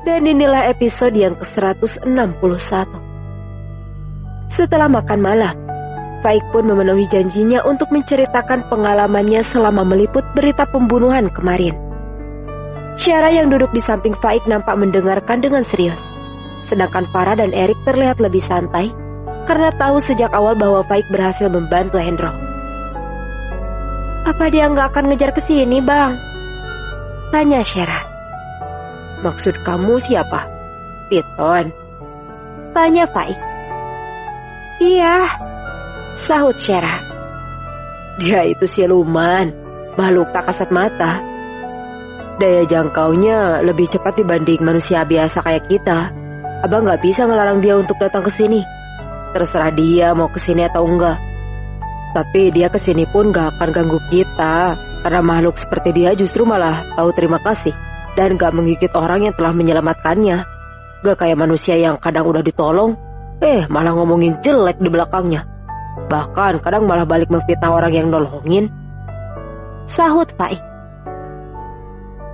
Dan inilah episode yang ke-161. Setelah makan malam, Faik pun memenuhi janjinya untuk menceritakan pengalamannya selama meliput berita pembunuhan kemarin. Syara yang duduk di samping Faik nampak mendengarkan dengan serius. Sedangkan Farah dan Erik terlihat lebih santai karena tahu sejak awal bahwa Faik berhasil membantu Hendro. "Apa dia nggak akan ngejar ke sini, Bang?" tanya Syara. "Maksud kamu siapa? Piton?" tanya Faik. "Iya," sahut Syara. "Dia itu siluman, makhluk tak kasat mata. Daya jangkaunya lebih cepat dibanding manusia biasa kayak kita. Abang nggak bisa ngelarang dia untuk datang ke sini. Terserah dia mau ke sini atau enggak. Tapi dia ke sini pun nggak akan ganggu kita, karena makhluk seperti dia justru malah tahu terima kasih dan gak menggigit orang yang telah menyelamatkannya. Gak kayak manusia yang kadang udah ditolong, malah ngomongin jelek di belakangnya. Bahkan kadang malah balik memfitnah orang yang nolongin," sahut Faik.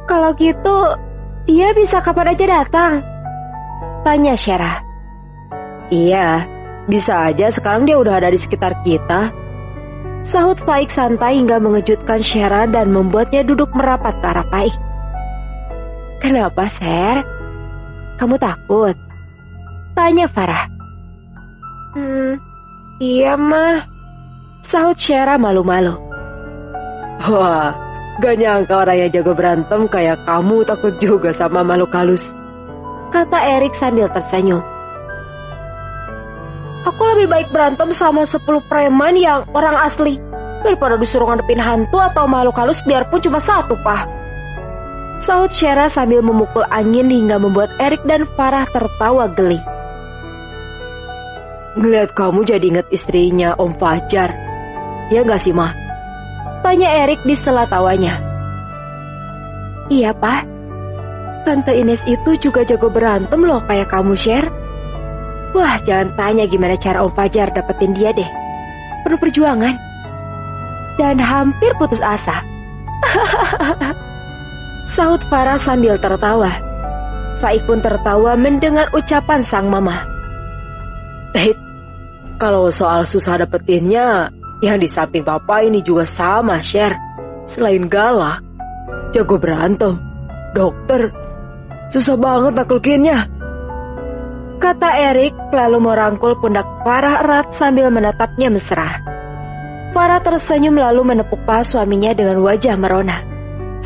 "Kalau gitu, dia bisa kapan aja datang?" tanya Syara. "Iya, bisa aja sekarang dia udah ada di sekitar kita," sahut Faik santai hingga mengejutkan Syara dan membuatnya duduk merapat ke arah Faik. "Kenapa, Ser? Kamu takut?" tanya Farah. Iya, Mah," sahut Syara malu-malu. "Wah, gak nyangka orang yang jago berantem kayak kamu takut juga sama makhluk halus," kata Erik sambil tersenyum. "Aku lebih baik berantem sama 10 preman yang orang asli daripada disuruh ngadepin hantu atau makhluk halus biarpun cuma satu, Pak," sahut Syara sambil memukul angin hingga membuat Erik dan Farah tertawa geli. "Ngeliat kamu jadi inget istrinya Om Fajar, ya gak sih, Mah?" tanya Erik di sela tawanya. "Iya, Pak. Tante Ines itu juga jago berantem loh kayak kamu, Sher. Wah, jangan tanya gimana cara Om Fajar dapetin dia deh. Penuh perjuangan. Dan hampir putus asa." sahut Farah sambil tertawa. Faik pun tertawa mendengar ucapan sang mama. Kalau soal susah dapetinnya, yang di samping papa ini juga sama, Sher. Selain galak, jago berantem, dokter, susah banget naklukinnya," kata Erik lalu merangkul pundak Farah erat sambil menatapnya mesra. Farah tersenyum lalu menepuk paha suaminya dengan wajah merona.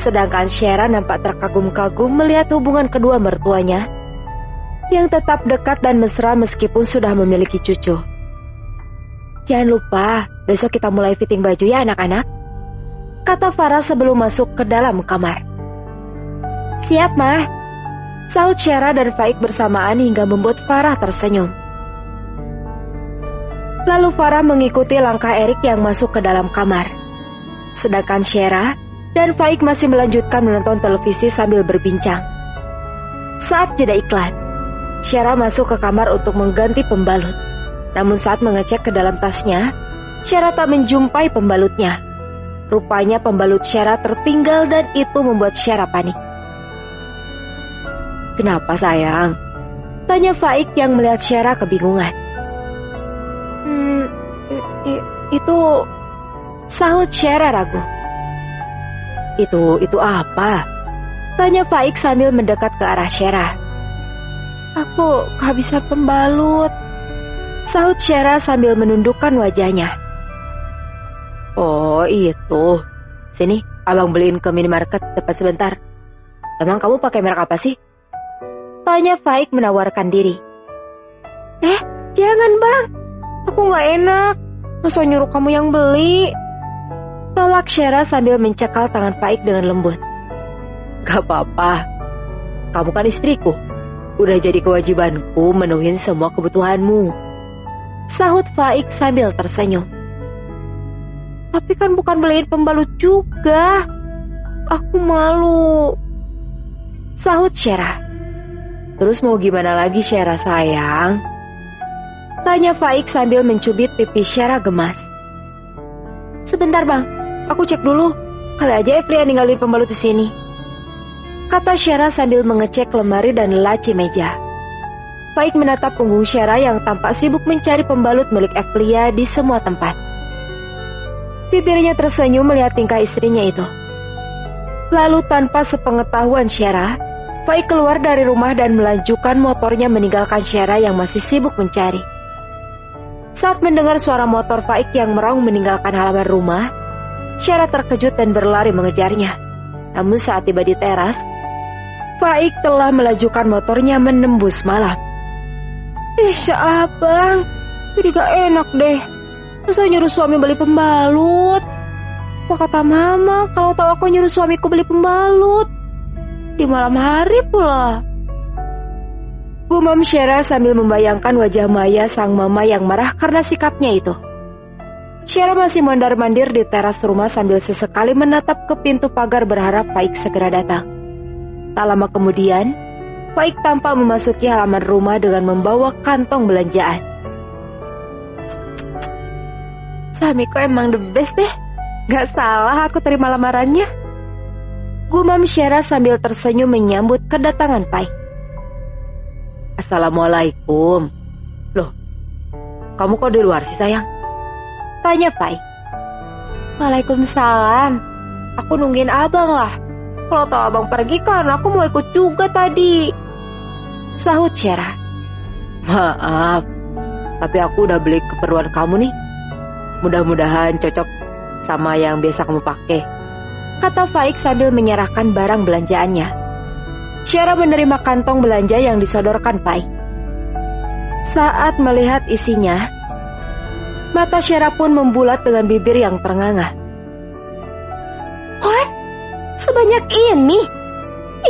Sedangkan Syara nampak terkagum-kagum melihat hubungan kedua mertuanya yang tetap dekat dan mesra meskipun sudah memiliki cucu. "Jangan lupa, besok kita mulai fitting baju ya anak-anak," kata Farah sebelum masuk ke dalam kamar. "Siap, Mah," sahut Syara dan Faik bersamaan hingga membuat Farah tersenyum. Lalu Farah mengikuti langkah Erik yang masuk ke dalam kamar. Sedangkan Syara dan Faik masih melanjutkan menonton televisi sambil berbincang. Saat jeda iklan, Syara masuk ke kamar untuk mengganti pembalut. Namun saat mengecek ke dalam tasnya, Syara tak menjumpai pembalutnya. Rupanya pembalut Syara tertinggal dan itu membuat Syara panik. "Kenapa, sayang?" tanya Faik yang melihat Syara kebingungan. Itu, sahut Syara ragu. Itu apa?" tanya Faik sambil mendekat ke arah Syara. "Aku kehabisan pembalut," sahut Syara sambil menundukkan wajahnya. "Oh itu, sini abang beliin ke minimarket depan sebentar. Emang kamu pakai merek apa sih?" tanya Faik menawarkan diri. "Jangan, Bang, aku gak enak, masa nyuruh kamu yang beli," tolak Syara sambil mencekal tangan Faik dengan lembut. "Gak apa-apa, kamu kan istriku. Udah jadi kewajibanku menuhin semua kebutuhanmu," sahut Faik sambil tersenyum. "Tapi kan bukan beliin pembalut juga. Aku malu," sahut Syara. "Terus mau gimana lagi, Syara sayang?" tanya Faik sambil mencubit pipi Syara gemas. "Sebentar, Bang, aku cek dulu. Kali aja Evri yang ninggalin pembalut di sini." kata Syera sambil mengecek lemari dan laci meja. Faik menatap punggung Syera yang tampak sibuk mencari pembalut milik Evlia di semua tempat. Bibirnya tersenyum melihat tingkah istrinya itu. Lalu tanpa sepengetahuan Syera, Faik keluar dari rumah dan melanjutkan motornya meninggalkan Syera yang masih sibuk mencari. Saat mendengar suara motor Faik yang meraung meninggalkan halaman rumah, Syera terkejut dan berlari mengejarnya. Namun saat tiba di teras, Faik telah melajukan motornya menembus malam. Abang, jadi gak enak deh. Masa nyuruh suami beli pembalut? Apa kata mama kalau tahu aku nyuruh suamiku beli pembalut? Di malam hari pula. Gumam Syera sambil membayangkan wajah Maya sang mama yang marah karena sikapnya itu. Syera masih mondar-mandir di teras rumah sambil sesekali menatap ke pintu pagar berharap Faik segera datang. Tak lama kemudian, Faik tampak memasuki halaman rumah dengan membawa kantong belanjaan. Suamiku emang the best deh. Gak salah aku terima lamarannya. Gumam Syera sambil tersenyum menyambut kedatangan Faik. Assalamualaikum. Loh, kamu kok di luar sih sayang? Tanya Faik. Waalaikumsalam. Aku nungguin abang lah. Kalau tahu abang pergi kan aku mau ikut juga tadi. Sahut Syera. Maaf, tapi aku udah beli keperluan kamu nih. Mudah-mudahan cocok sama yang biasa kamu pakai, kata Faik sambil menyerahkan barang belanjaannya. Syera menerima kantong belanja yang disodorkan Faik. Saat melihat isinya, mata Syera pun membulat dengan bibir yang ternganga. What? Sebanyak ini?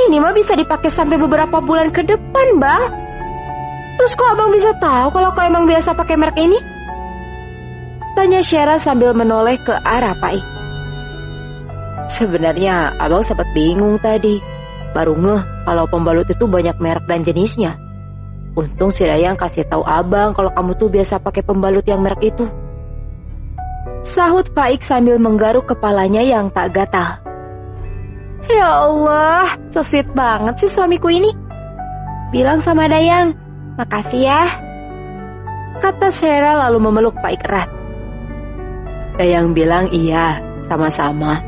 Ini mah bisa dipakai sampai beberapa bulan ke depan, Bang. Terus kok abang bisa tahu kalau kau emang biasa pakai merek ini? Tanya Syera sambil menoleh ke arah Faik. Sebenarnya abang sempat bingung tadi. Baru ngeh kalau pembalut itu banyak merek dan jenisnya. Untung si Dayang kasih tahu abang kalau kamu tuh biasa pakai pembalut yang merek itu. Sahut Faik sambil menggaruk kepalanya yang tak gatal. Ya Allah, so sweet banget sih suamiku ini. Bilang sama Dayang, makasih ya, kata Syera lalu memeluk Faik erat. Dayang bilang iya, sama-sama,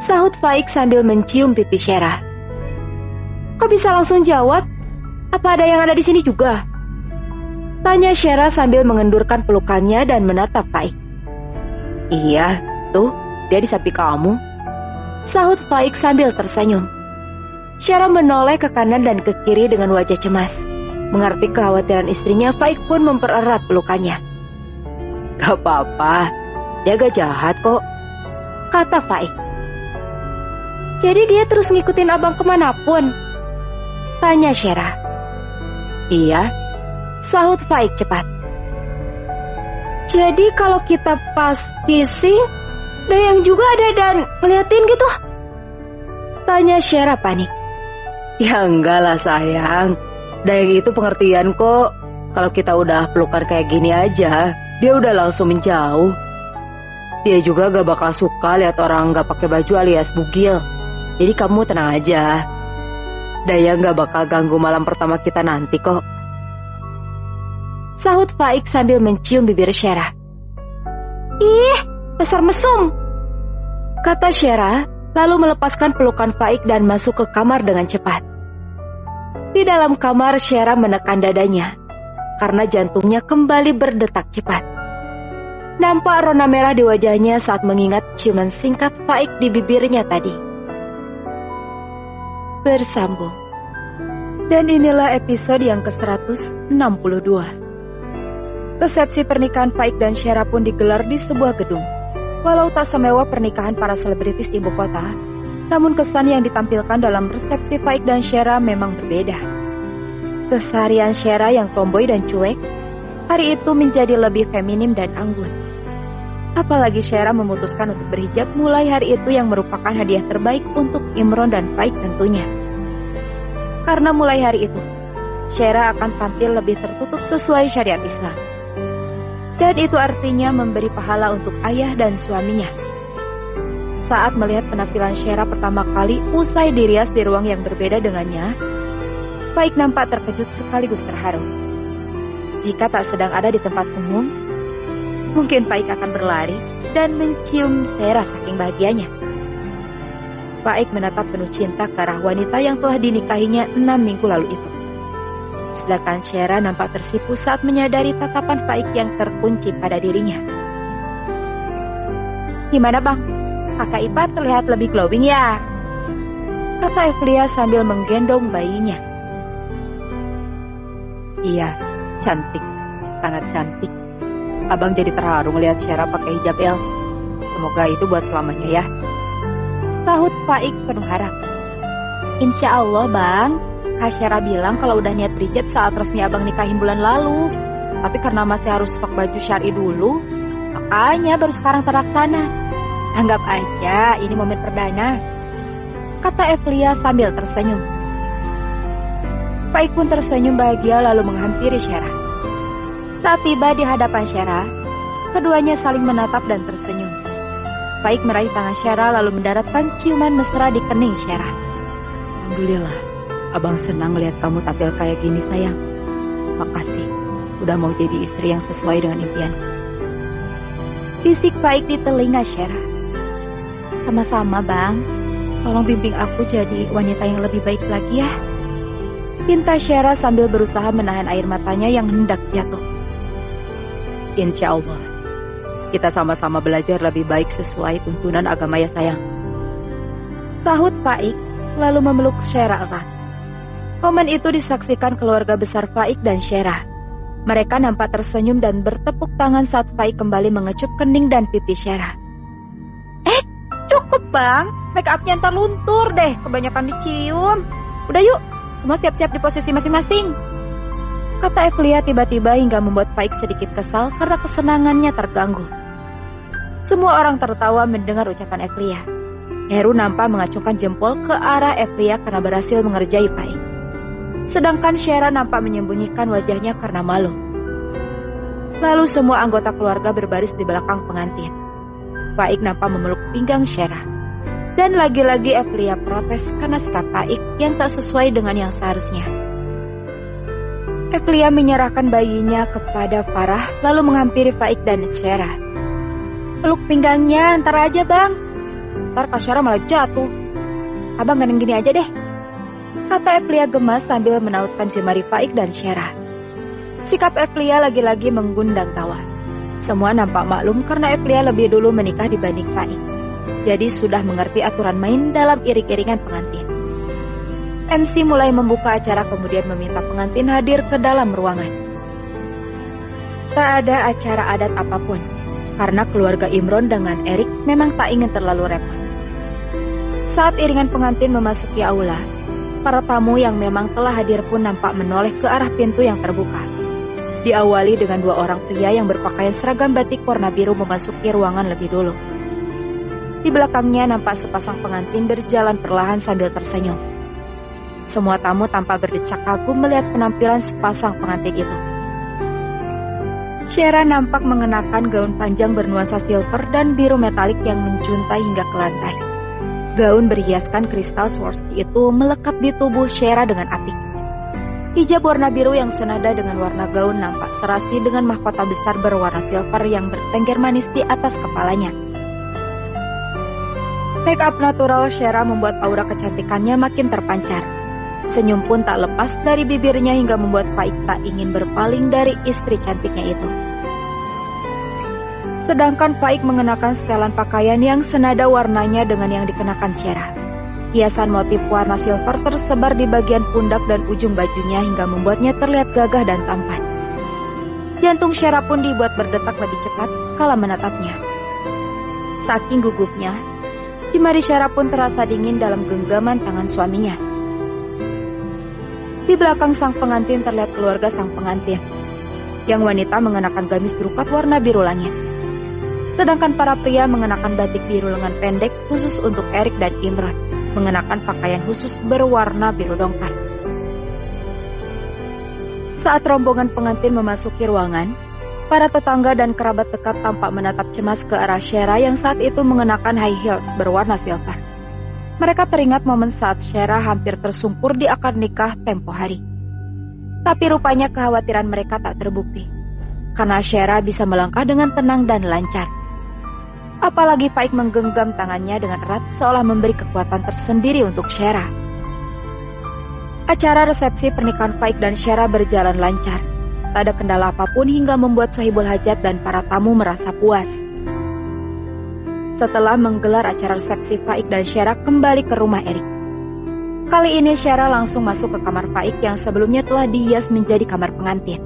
sahut Faik sambil mencium pipi Syera. Kok bisa langsung jawab? Apa ada yang ada di sini juga? Tanya Syera sambil mengendurkan pelukannya dan menatap Faik. Iya, tuh, dia di samping kamu, sahut Faik sambil tersenyum. Syera menoleh ke kanan dan ke kiri dengan wajah cemas. Mengerti kekhawatiran istrinya, Faik pun mempererat pelukannya. Gak apa-apa, dia gak jahat kok, kata Faik. Jadi dia terus ngikutin abang kemanapun? Tanya Syera. Iya, sahut Faik cepat. Jadi kalau kita pas kissing, Dayang juga ada dan ngeliatin gitu? Tanya Syera panik. Ya enggak lah sayang, Dayang itu pengertian kok. Kalau kita udah pelukan kayak gini aja, dia udah langsung menjauh. Dia juga gak bakal suka lihat orang gak pakai baju alias bugil. Jadi kamu tenang aja, Dayang gak bakal ganggu malam pertama kita nanti kok, sahut Faik sambil mencium bibir Syera. Ih, besar mesum, kata Syera lalu melepaskan pelukan Faik dan masuk ke kamar dengan cepat. Di dalam kamar Syera menekan dadanya karena jantungnya kembali berdetak cepat. Nampak rona merah di wajahnya saat mengingat ciuman singkat Faik di bibirnya tadi. Bersambung. Dan inilah episode yang ke-162. Resepsi pernikahan Faik dan Syera pun digelar di sebuah gedung. Walau tak semewah pernikahan para selebritis ibu kota, namun kesan yang ditampilkan dalam resepsi Faik dan Syera memang berbeda. Keseharian Syera yang tomboy dan cuek, hari itu menjadi lebih feminim dan anggun. Apalagi Syera memutuskan untuk berhijab mulai hari itu yang merupakan hadiah terbaik untuk Imron dan Faik tentunya. Karena mulai hari itu, Syera akan tampil lebih tertutup sesuai syariat Islam. Dan itu artinya memberi pahala untuk ayah dan suaminya. Saat melihat penampilan Syera pertama kali usai dirias di ruang yang berbeda dengannya, Faik nampak terkejut sekaligus terharu. Jika tak sedang ada di tempat umum, mungkin Faik akan berlari dan mencium Syera saking bahagianya. Faik menatap penuh cinta ke arah wanita yang telah dinikahinya 6 minggu lalu itu. Sedangkan Syera nampak tersipu saat menyadari tatapan Faik yang terkunci pada dirinya. "Gimana bang? Kakak ipar terlihat lebih glowing ya?" kata Evlia sambil menggendong bayinya. "Iya, cantik, sangat cantik. Abang jadi terharu ngelihat Syera pakai hijab El. Semoga itu buat selamanya ya," sahut Faik penuh harap. "Insya Allah bang, Kak Syera bilang kalau udah niat berhijab saat resmi abang nikahin bulan lalu. Tapi karena masih harus stok baju syar'i dulu, makanya baru sekarang terlaksana. Anggap aja ini momen perdana," kata Evlia sambil tersenyum. Faik pun tersenyum bahagia lalu menghampiri Syera. Saat tiba di hadapan Syera, keduanya saling menatap dan tersenyum. Faik meraih tangan Syera lalu mendaratkan ciuman mesra di kening Syera. "Alhamdulillah, abang senang lihat kamu tampil kayak gini sayang. Makasih, udah mau jadi istri yang sesuai dengan impianku," bisik Faik di telinga Syera. "Sama-sama bang, tolong bimbing aku jadi wanita yang lebih baik lagi ya," pinta Syera sambil berusaha menahan air matanya yang hendak jatuh. "Insya Allah, kita sama-sama belajar lebih baik sesuai tuntunan agama ya sayang," sahut Faik lalu memeluk Syera erat. Momen itu disaksikan keluarga besar Faik dan Syera. Mereka nampak tersenyum dan bertepuk tangan saat Faik kembali mengecup kening dan pipi Syera. "Cukup bang, make upnya ntar luntur deh, kebanyakan dicium. Udah yuk, semua siap-siap di posisi masing-masing," kata Evlia tiba-tiba hingga membuat Faik sedikit kesal karena kesenangannya terganggu. Semua orang tertawa mendengar ucapan Evlia. Heru nampak mengacungkan jempol ke arah Evlia karena berhasil mengerjai Faik. Sedangkan Syera nampak menyembunyikan wajahnya karena malu. Lalu semua anggota keluarga berbaris di belakang pengantin. Faik nampak memeluk pinggang Syera. Dan lagi-lagi Evlia protes karena sikap Faik yang tak sesuai dengan yang seharusnya. Evlia menyerahkan bayinya kepada Farah lalu menghampiri Faik dan Syera. "Peluk pinggangnya, ntar aja bang. Ntar Kak Syera malah jatuh. Abang gandeng gini aja deh," kata Evlia gemas sambil menautkan jemari Faik dan Syera. Sikap Evlia lagi-lagi menggundang tawa. Semua nampak maklum karena Evlia lebih dulu menikah dibanding Faik. Jadi sudah mengerti aturan main dalam iring-iringan pengantin. MC mulai membuka acara kemudian meminta pengantin hadir ke dalam ruangan. Tak ada acara adat apapun, karena keluarga Imron dengan Erik memang tak ingin terlalu repot. Saat iringan pengantin memasuki aula, para tamu yang memang telah hadir pun nampak menoleh ke arah pintu yang terbuka. Diawali dengan 2 orang pria yang berpakaian seragam batik warna biru memasuki ruangan lebih dulu. Di belakangnya nampak sepasang pengantin berjalan perlahan sambil tersenyum. Semua tamu tampak berdecak kagum melihat penampilan sepasang pengantin itu. Syera nampak mengenakan gaun panjang bernuansa silver dan biru metalik yang menjuntai hingga ke lantai. Gaun berhiaskan kristal Swarovski itu melekat di tubuh Syera dengan apik. Hijab warna biru yang senada dengan warna gaun nampak serasi dengan mahkota besar berwarna silver yang bertengger manis di atas kepalanya. Make up natural Syera membuat aura kecantikannya makin terpancar. Senyum pun tak lepas dari bibirnya hingga membuat Faik tak ingin berpaling dari istri cantiknya itu. Sedangkan Faik mengenakan setelan pakaian yang senada warnanya dengan yang dikenakan Syera. Hiasan motif warna silver tersebar di bagian pundak dan ujung bajunya hingga membuatnya terlihat gagah dan tampan. Jantung Syera pun dibuat berdetak lebih cepat kala menatapnya. Saking gugupnya, jemari Syera pun terasa dingin dalam genggaman tangan suaminya. Di belakang sang pengantin terlihat keluarga sang pengantin. Yang wanita mengenakan gamis berukat warna biru langit. Sedangkan para pria mengenakan batik biru lengan pendek khusus untuk Erik dan Imran, mengenakan pakaian khusus berwarna biru dongker. Saat rombongan pengantin memasuki ruangan, Para tetangga dan kerabat dekat tampak menatap cemas ke arah Shera yang saat itu mengenakan high heels berwarna silver. Mereka teringat momen saat Shera hampir tersungkur di akad nikah tempo hari. Tapi rupanya kekhawatiran mereka tak terbukti, karena Shera bisa melangkah dengan tenang dan lancar. Apalagi Faik menggenggam tangannya dengan erat seolah memberi kekuatan tersendiri untuk Shera. Acara resepsi pernikahan Faik dan Shera berjalan lancar. Tak ada kendala apapun hingga membuat Sohibul Hajat dan para tamu merasa puas. Setelah menggelar acara resepsi, Faik dan Shera kembali ke rumah Erik. Kali ini Shera langsung masuk ke kamar Faik yang sebelumnya telah dihias menjadi kamar pengantin.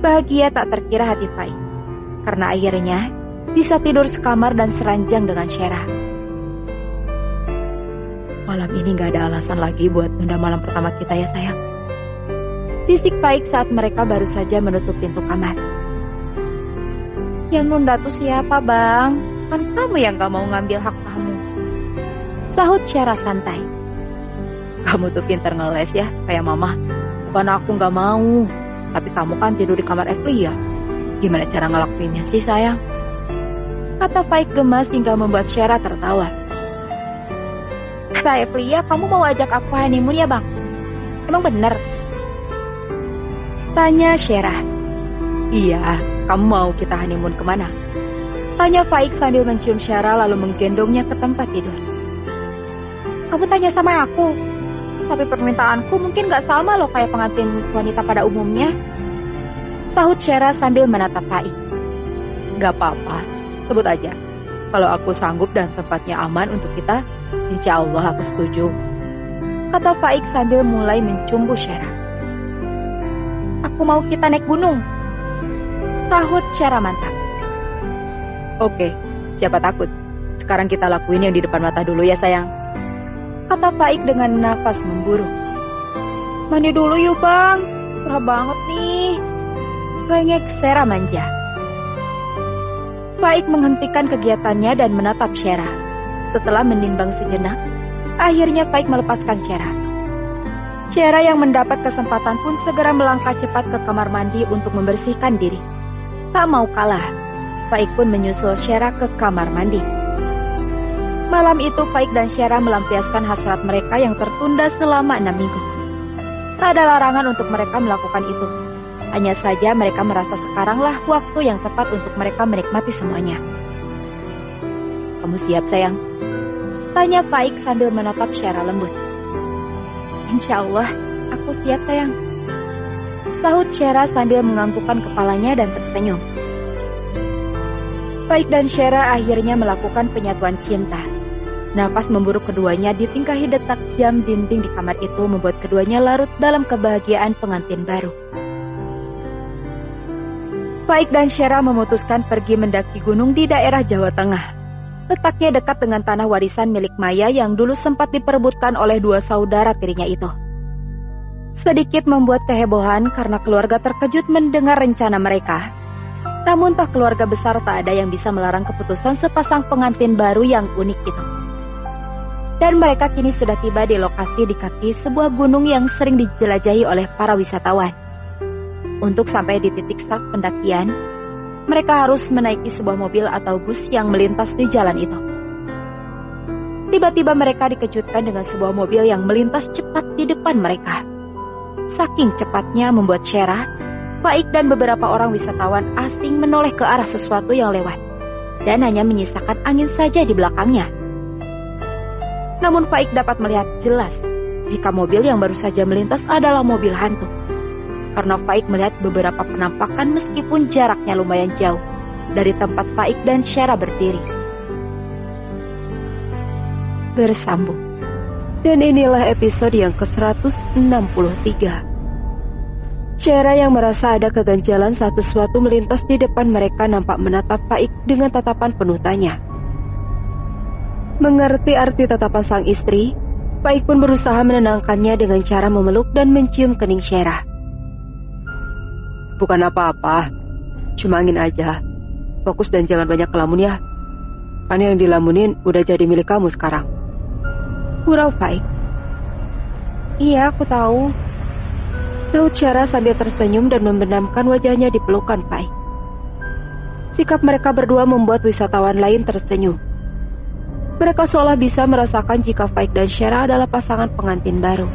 Bahagia tak terkira hati Faik, karena akhirnya bisa tidur sekamar dan seranjang dengan Shera. Malam ini gak ada alasan lagi buat tunda malam pertama kita ya sayang. Bisik Faik saat mereka baru saja menutup pintu kamar. Yang nunda tuh siapa bang? Kan kamu yang gak mau ngambil hak kamu, sahut Shera santai. Kamu tuh pinter ngeles ya, kayak mama. Bukan aku gak mau, tapi kamu kan tidur di kamar Evlia. Gimana cara ngelakuinnya sih sayang? Kata Faik gemas hingga membuat Shera tertawa. Kata Evlia, kamu mau ajak aku honeymoon ya bang? Emang bener? Tanya Shera. Iya, kamu mau kita honeymoon kemana? Tanya Faik sambil mencium Shera lalu menggendongnya ke tempat tidur. Kamu tanya sama aku, tapi permintaanku mungkin gak sama loh kayak pengantin wanita pada umumnya, sahut Shera sambil menatap Faik. Gak apa-apa, sebut aja. Kalau aku sanggup dan tempatnya aman untuk kita, insya Allah aku setuju, kata Faik sambil mulai mencumbu Shera. Aku mau kita naik gunung, sahut Shera mantap. Oke, siapa takut? Sekarang kita lakuin yang di depan mata dulu ya sayang, kata Faik dengan nafas memburu. Mandi dulu yuk bang, gerah banget nih, rengek Shera manja. Faik menghentikan kegiatannya dan menatap Shera. Setelah menimbang sejenak, akhirnya Faik melepaskan Shera. Shera yang mendapat kesempatan pun segera melangkah cepat ke kamar mandi untuk membersihkan diri. Tak mau kalah, Faik pun menyusul Shera ke kamar mandi. Malam itu Faik dan Shera melampiaskan hasrat mereka yang tertunda selama 6 minggu. Tak ada larangan untuk mereka melakukan itu. Hanya saja mereka merasa sekaranglah waktu yang tepat untuk mereka menikmati semuanya. Kamu siap sayang? Tanya Faik sambil menatap Shera lembut. Insya Allah, aku siap sayang, sahut Shera sambil menganggukkan kepalanya dan tersenyum. Faik dan Shera akhirnya melakukan penyatuan cinta. Nafas memburuk keduanya ditingkahi detak jam dinding di kamar itu membuat keduanya larut dalam kebahagiaan pengantin baru. Faik dan Shera memutuskan pergi mendaki gunung di daerah Jawa Tengah. Letaknya dekat dengan tanah warisan milik Maya yang dulu sempat diperebutkan oleh 2 saudara tirinya itu. Sedikit membuat kehebohan karena keluarga terkejut mendengar rencana mereka. Namun toh keluarga besar tak ada yang bisa melarang keputusan sepasang pengantin baru yang unik itu. Dan mereka kini sudah tiba di lokasi di kaki sebuah gunung yang sering dijelajahi oleh para wisatawan. Untuk sampai di titik start pendakian, mereka harus menaiki sebuah mobil atau bus yang melintas di jalan itu. Tiba-tiba mereka dikejutkan dengan sebuah mobil yang melintas cepat di depan mereka. Saking cepatnya membuat Shera, Faik dan beberapa orang wisatawan asing menoleh ke arah sesuatu yang lewat dan hanya menyisakan angin saja di belakangnya. Namun Faik dapat melihat jelas jika mobil yang baru saja melintas adalah mobil hantu. Karena Faik melihat beberapa penampakan meskipun jaraknya lumayan jauh dari tempat Faik dan Shera berdiri. Bersambung. Dan inilah episode yang ke-163. Shera yang merasa ada keganjalan saat sesuatu melintas di depan mereka nampak menatap Faik dengan tatapan penuh tanya. Mengerti arti tatapan sang istri, Faik pun berusaha menenangkannya dengan cara memeluk dan mencium kening Shera. Bukan apa-apa, cuma angin aja. Fokus dan jangan banyak kelamun ya. Kan yang dilamunin udah jadi milik kamu sekarang, gurau Faik. Iya, aku tahu, sahut Syara sambil tersenyum dan membenamkan wajahnya di pelukan Faik. Sikap mereka berdua membuat wisatawan lain tersenyum. Mereka seolah bisa merasakan jika Faik dan Syara adalah pasangan pengantin baru.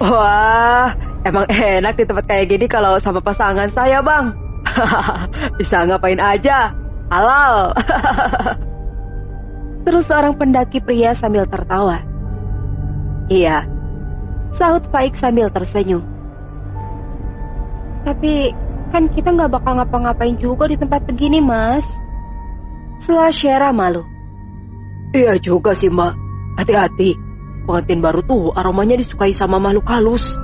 Wah, emang enak di tempat kayak gini kalau sama pasangan saya, Bang. Bisa ngapain aja, halal. Terus seorang pendaki pria sambil tertawa. Iya, sahut Faik sambil tersenyum. Tapi kan kita nggak bakal ngapa-ngapain juga di tempat begini, Mas. Sela Syara malu. Iya juga sih, Mbak. Hati-hati. Pengantin baru tuh aromanya disukai sama makhluk halus.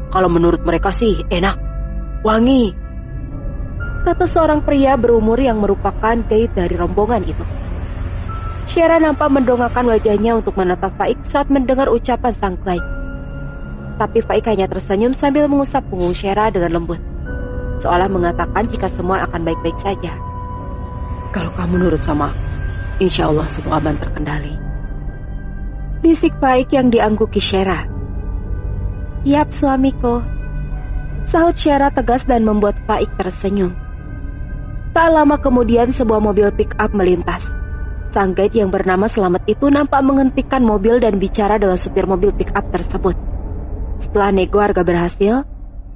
Kalau menurut mereka sih enak, wangi. Kata seorang pria berumur yang merupakan guide dari rombongan itu. Syara nampak mendongakkan wajahnya untuk menatap Faik saat mendengar ucapan sang guide. Tapi Faik hanya tersenyum sambil mengusap punggung Syara dengan lembut, seolah mengatakan jika semua akan baik-baik saja. Kalau kamu nurut sama aku, insya Allah semua aman terkendali. Bisik Faik yang diangguki Syara. Siap suamiku, sahut Syara tegas dan membuat Faik tersenyum. Tak lama kemudian sebuah mobil pick-up melintas. Sang guide yang bernama Selamat itu nampak menghentikan mobil dan bicara dengan supir mobil pick-up tersebut. Setelah nego harga berhasil,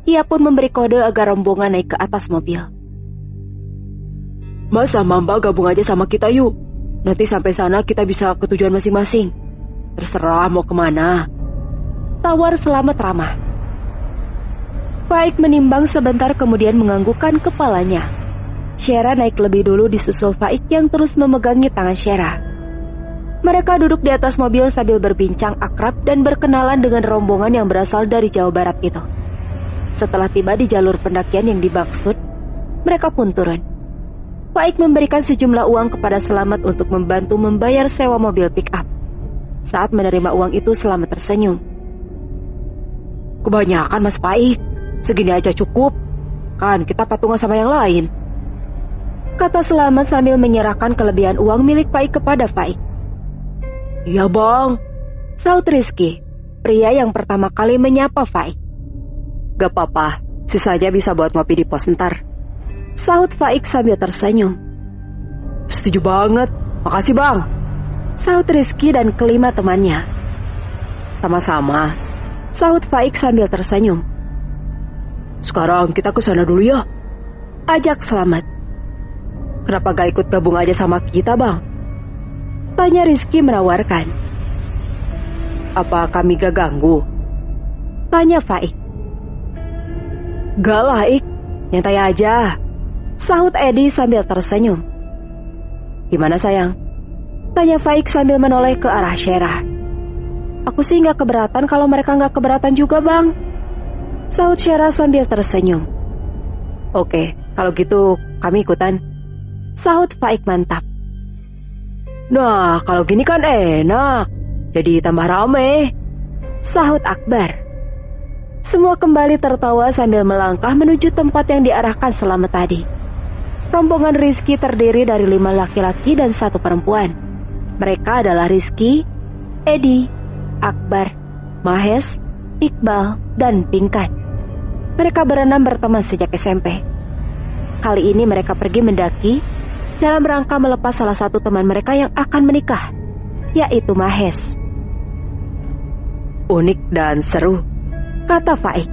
ia pun memberi kode agar rombongan naik ke atas mobil. Mas sama Mbak gabung aja sama kita yuk. Nanti sampai sana kita bisa ke tujuan masing-masing. Terserah mau kemana. Tawar Selamat ramah. Faik menimbang sebentar kemudian menganggukkan kepalanya. Syara naik lebih dulu disusul Faik yang terus memegangi tangan Syara. Mereka duduk di atas mobil sambil berbincang akrab dan berkenalan dengan rombongan yang berasal dari Jawa Barat itu. Setelah tiba di jalur pendakian yang dimaksud, mereka pun turun. Faik memberikan sejumlah uang kepada Selamat untuk membantu membayar sewa mobil pick-up. Saat menerima uang itu Selamat tersenyum. Kebanyakan Mas Faik, segini aja cukup. Kan kita patungan sama yang lain. Kata Selamat sambil menyerahkan kelebihan uang milik Faik kepada Faik. Iya bang, sahut Rizky, pria yang pertama kali menyapa Faik. Gak apa-apa, sisanya bisa buat ngopi di pos ntar. Sahut Faik sambil tersenyum. Setuju banget, makasih bang. Sahut Rizky dan kelima temannya. Sama-sama, sahut Faik sambil tersenyum. Sekarang kita ke sana dulu ya, ajak Selamat. Kenapa gak ikut gabung aja sama kita bang? Tanya Rizky menawarkan. Apa kami gak ganggu? Tanya Faik. Gak lah Ik, nyantai aja. Sahut Edi sambil tersenyum. Gimana sayang? Tanya Faik sambil menoleh ke arah Syara. Aku sih gak keberatan kalau mereka gak keberatan juga bang. Sahut Syara sambil tersenyum. Oke, kalau gitu kami ikutan. Sahut Faik mantap. Nah, kalau gini kan enak. Jadi tambah rame. Sahut Akbar. Semua kembali tertawa sambil melangkah menuju tempat yang diarahkan Selamat tadi. Rombongan Rizky terdiri dari 5 laki-laki dan 1 perempuan. Mereka adalah Rizky, Edi, Akbar, Mahes, Iqbal, dan Pinkan. Mereka berenam berteman sejak SMP. Kali ini mereka pergi mendaki dalam rangka melepas salah satu teman mereka yang akan menikah, yaitu Mahes. Unik dan seru, kata Faik.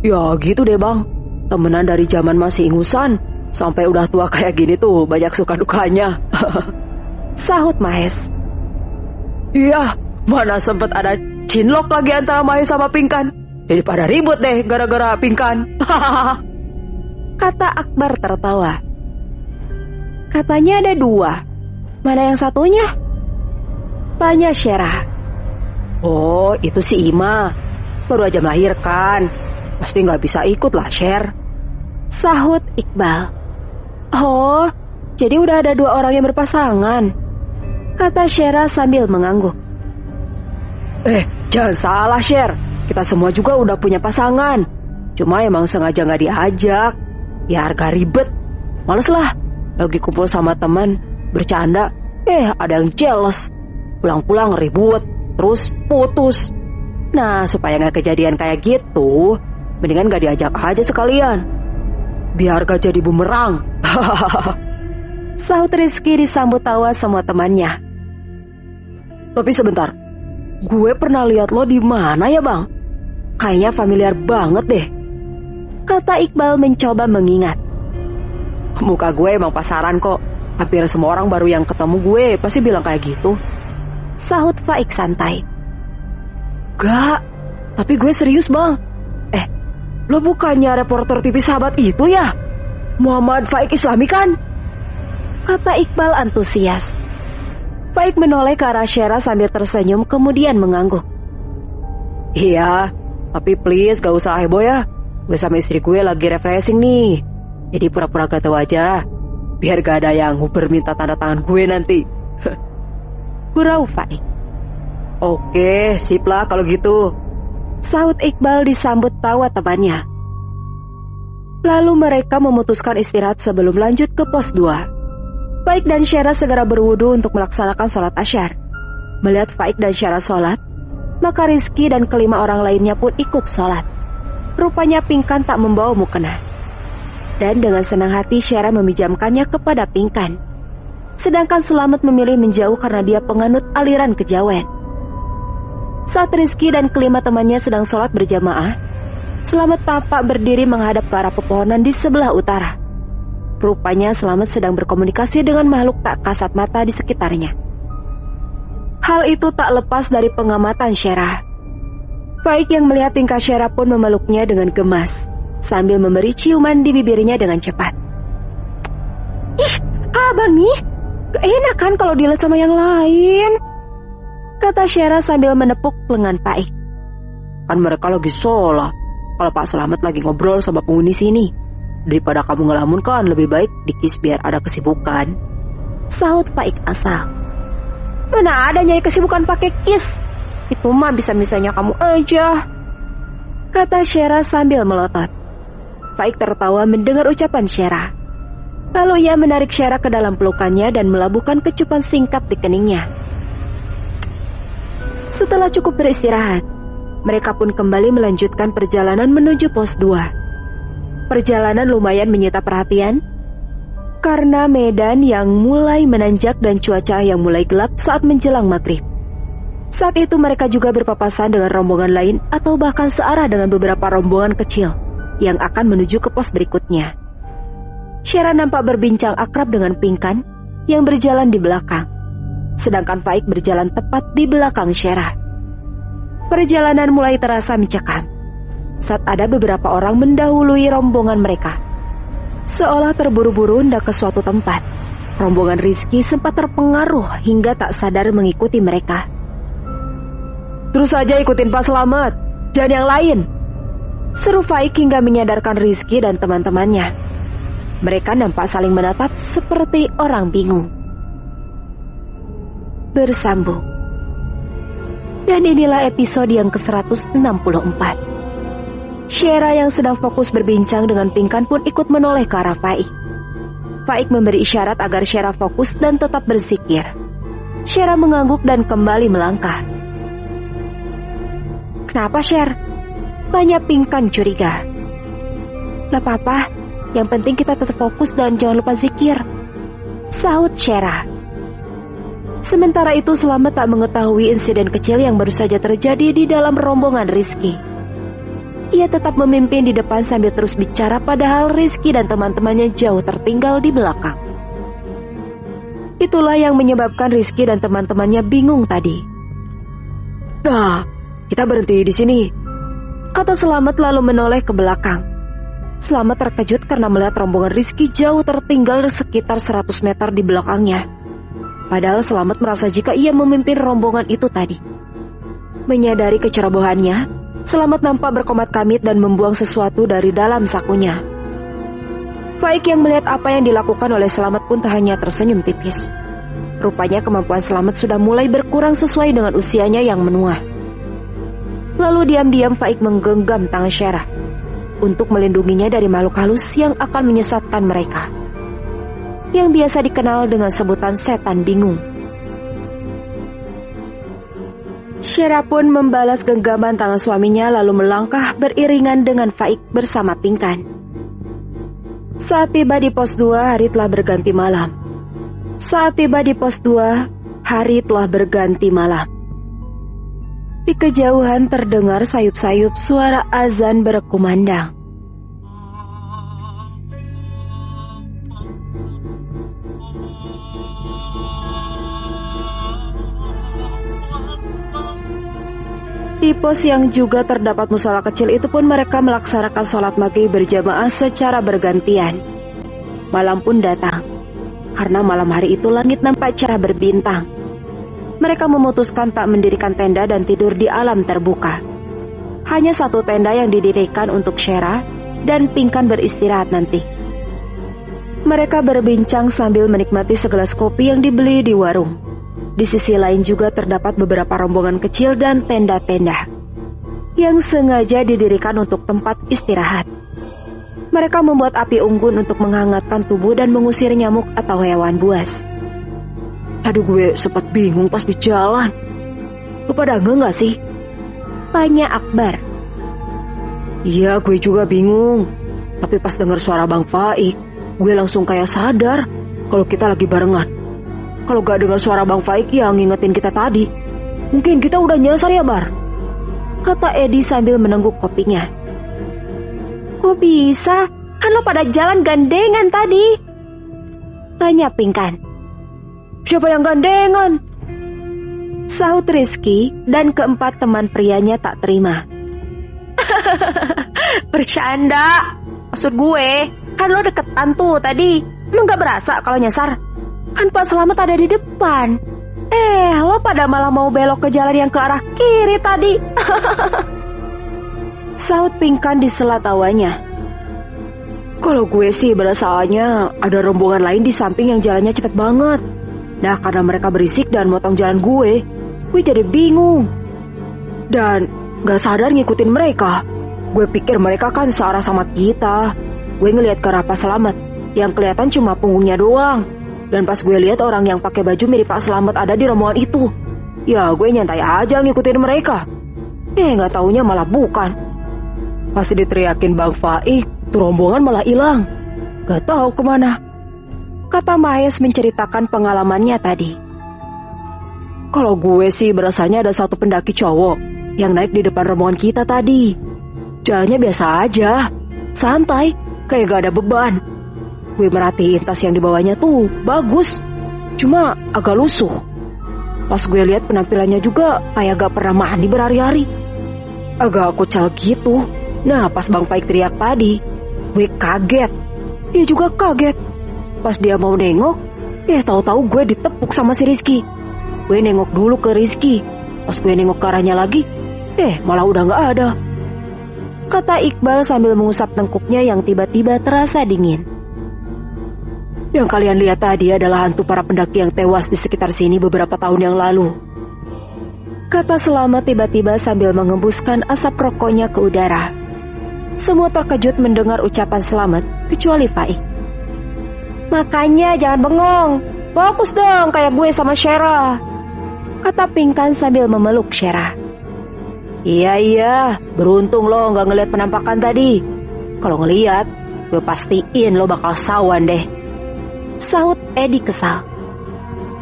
Ya gitu deh bang, temenan dari zaman masih ingusan sampai udah tua kayak gini tuh banyak suka dukanya. Sahut Mahes. Iya, mana sempet ada cinlok lagi antara Mahes sama Pinkan. Jadi pada ribut deh gara-gara Pinkan. Kata Akbar tertawa. Katanya ada 2. Mana yang satunya? Tanya Syara. Oh, itu si Ima. Baru aja melahirkan. Pasti gak bisa ikut lah, Syer. Sahut Iqbal. Oh, jadi udah ada 2 orang yang berpasangan. Kata Syara sambil mengangguk. Jangan salah, Syer. Kita semua juga udah punya pasangan. Cuma emang sengaja gak diajak. Ya harga ribet. Males lah. Lagi kumpul sama teman, bercanda, ada yang jealous. Pulang-pulang ribut, terus putus. Nah, supaya gak kejadian kayak gitu, mendingan gak diajak aja sekalian. Biar gak jadi bumerang. Sahut Rizky disambut tawa semua temannya. Tapi sebentar, gue pernah lihat lo di mana ya bang? Kayaknya familiar banget deh, kata Iqbal mencoba mengingat. Muka gue emang pasaran kok. Hampir semua orang baru yang ketemu gue pasti bilang kayak gitu, sahut Faik santai. Gak, tapi gue serius bang. Lo bukannya reporter TV Sahabat itu ya? Muhammad Faik Islami kan? Kata Iqbal antusias. Faik menoleh ke arah Syera sambil tersenyum kemudian mengangguk. Iya, tapi please gak usah heboh ya. Gue sama istri gue lagi refreshing nih. Jadi pura-pura gak tahu aja, biar gak ada yang nguber minta tanda tangan gue nanti. Gurau Faik. Oke, sip lah kalau gitu, sahut Iqbal disambut tawa temannya. Lalu mereka memutuskan istirahat sebelum lanjut ke pos 2. Faik dan Syera segera berwudu untuk melaksanakan sholat asyar. Melihat Faik dan Syera sholat, maka Rizky dan kelima orang lainnya pun ikut sholat. Rupanya Pingkan tak membawa mukena. Dan dengan senang hati Syera meminjamkannya kepada Pingkan. Sedangkan Selamat memilih menjauh karena dia penganut aliran kejawen. Saat Rizky dan kelima temannya sedang sholat berjamaah, Selamat tampak berdiri menghadap ke arah pepohonan di sebelah utara. Rupanya Selamat sedang berkomunikasi dengan makhluk tak kasat mata di sekitarnya. Hal itu tak lepas dari pengamatan Syera. Faik yang melihat tingkah Syera pun memeluknya dengan gemas, sambil memberi ciuman di bibirnya dengan cepat. Ih, abang nih, gak enak kan kalau dilihat sama yang lain, kata Syera sambil menepuk lengan Faik. Kan mereka lagi sholat, kalau Pak Selamat lagi ngobrol sama penghuni sini. Daripada kamu ngelamun kan lebih baik dikis biar ada kesibukan, sahut Faik asal. Mana ada nyari kesibukan pakai kis? Itu mah bisa-bisanya kamu aja, kata Syera sambil melotot. Faik tertawa mendengar ucapan Syera. Lalu ia menarik Syera ke dalam pelukannya dan melabuhkan kecupan singkat di keningnya. Setelah cukup beristirahat, mereka pun kembali melanjutkan perjalanan menuju pos 2. Perjalanan lumayan menyita perhatian karena medan yang mulai menanjak dan cuaca yang mulai gelap saat menjelang maghrib. Saat itu mereka juga berpapasan dengan rombongan lain atau bahkan searah dengan beberapa rombongan kecil yang akan menuju ke pos berikutnya. Syera nampak berbincang akrab dengan Pingkan yang berjalan di belakang, sedangkan Faik berjalan tepat di belakang Syera. Perjalanan mulai terasa mencekam saat ada beberapa orang mendahului rombongan mereka. Seolah terburu-buru hendak ke suatu tempat, rombongan Rizky sempat terpengaruh hingga tak sadar mengikuti mereka. Terus saja ikutin Pak Selamat, jangan yang lain, seru Faik hingga menyadarkan Rizky dan teman-temannya. Mereka nampak saling menatap seperti orang bingung. Bersambung. Dan inilah episode yang ke-164. Syera yang sedang fokus berbincang dengan Pingkan pun ikut menoleh ke arah Faik. Faik memberi isyarat agar Syera fokus dan tetap berzikir. Syera mengangguk dan kembali melangkah. Kenapa Syer? Tanya Pingkan curiga. Gak apa-apa, yang penting kita tetap fokus dan jangan lupa zikir, sahut Syera. Sementara itu Selamat tak mengetahui insiden kecil yang baru saja terjadi di dalam rombongan Rizky. Ia tetap memimpin di depan sambil terus bicara padahal Rizky dan teman-temannya jauh tertinggal di belakang. Itulah yang menyebabkan Rizky dan teman-temannya bingung tadi. Nah, kita berhenti di sini, kata Selamat lalu menoleh ke belakang. Selamat terkejut karena melihat rombongan Rizky jauh tertinggal sekitar 100 meter di belakangnya. Padahal Selamat merasa jika ia memimpin rombongan itu tadi. Menyadari kecerobohannya, Selamat nampak berkomat-kamit dan membuang sesuatu dari dalam sakunya. Faik yang melihat apa yang dilakukan oleh Selamat pun tak hanya tersenyum tipis. Rupanya kemampuan Selamat sudah mulai berkurang sesuai dengan usianya yang menua. Lalu diam-diam Faik menggenggam tangan Syera untuk melindunginya dari makhluk halus yang akan menyesatkan mereka, yang biasa dikenal dengan sebutan setan bingung. Syera pun membalas genggaman tangan suaminya lalu melangkah beriringan dengan Faik bersama Pinkan. Saat tiba di pos 2, hari telah berganti malam. Di kejauhan terdengar sayup-sayup suara azan berkumandang. Di pos yang juga terdapat musala kecil itu pun mereka melaksanakan sholat maghrib berjamaah secara bergantian. Malam pun datang. Karena malam hari itu langit nampak cerah berbintang. Mereka memutuskan tak mendirikan tenda dan tidur di alam terbuka. Hanya satu tenda yang didirikan untuk Syera dan Pinkan beristirahat nanti. Mereka berbincang sambil menikmati segelas kopi yang dibeli di warung. Di sisi lain juga terdapat beberapa rombongan kecil dan tenda-tenda yang sengaja didirikan untuk tempat istirahat. Mereka membuat api unggun untuk menghangatkan tubuh dan mengusir nyamuk atau hewan buas. Aduh, gue sempat bingung pas di jalan. Lu pada nggak sih? Tanya Akbar. Iya, gue juga bingung. Tapi pas dengar suara Bang Faik, gue langsung kayak sadar kalau kita lagi barengan. Kalau gak dengar suara Bang Faik yang ngingetin kita tadi, mungkin kita udah nyasar ya, Bar? Kata Edi sambil menengguk kopinya. Kok bisa? Kan lo pada jalan gandengan tadi. Tanya Pinkan. Siapa yang gandengan? Sahut Rizky dan keempat teman prianya tak terima. Bercanda. Maksud gue, kan lo deketan tuh tadi. Emang gak berasa kalau nyasar? Kan Pak Selamat ada di depan. Lo pada malah mau belok ke jalan yang ke arah kiri tadi. Sahut Pinkan di sela tawanya. Kalau gue sih berasaannya ada rombongan lain di samping yang jalannya cepet banget. Nah, karena mereka berisik dan motong jalan gue jadi bingung. Dan gak sadar ngikutin mereka. Gue pikir mereka kan searah sama kita. Gue ngeliat ke arah Pak Selamat, yang kelihatan cuma punggungnya doang. Dan pas gue lihat orang yang pakai baju mirip Pak Selamat ada di rombongan itu, ya gue nyantai aja ngikutin mereka. Gak taunya malah bukan. Pasti diteriakin Bang Faik, tuh rombongan malah hilang. Gak tahu kemana. Kata Mahes menceritakan pengalamannya tadi. Kalau gue sih berasanya ada satu pendaki cowok yang naik di depan rombongan kita tadi. Jalannya biasa aja, santai, kayak gak ada beban. Gue merhatiin tas yang dibawanya tuh bagus, cuma agak lusuh. Pas gue lihat penampilannya juga kayak gak pernah mandi berhari-hari, agak kucal gitu. Nah, pas Bang Faik teriak tadi, gue kaget. Dia juga kaget. Pas dia mau nengok, tahu-tahu gue ditepuk sama si Rizky. Gue nengok dulu ke Rizky. Pas gue nengok ke arahnya lagi, malah udah gak ada. Kata Iqbal sambil mengusap tengkuknya yang tiba-tiba terasa dingin. Yang kalian lihat tadi adalah hantu para pendaki yang tewas di sekitar sini beberapa tahun yang lalu. Kata Selamat tiba-tiba sambil mengembuskan asap rokoknya ke udara. Semua terkejut mendengar ucapan Selamat, kecuali Faik. Makanya jangan bengong, fokus dong kayak gue sama Syera. Kata Pinkan sambil memeluk Syera. Iya, beruntung lo gak ngeliat penampakan tadi. Kalau ngeliat, gue pastiin lo bakal sawan deh. Sahut Edi kesal.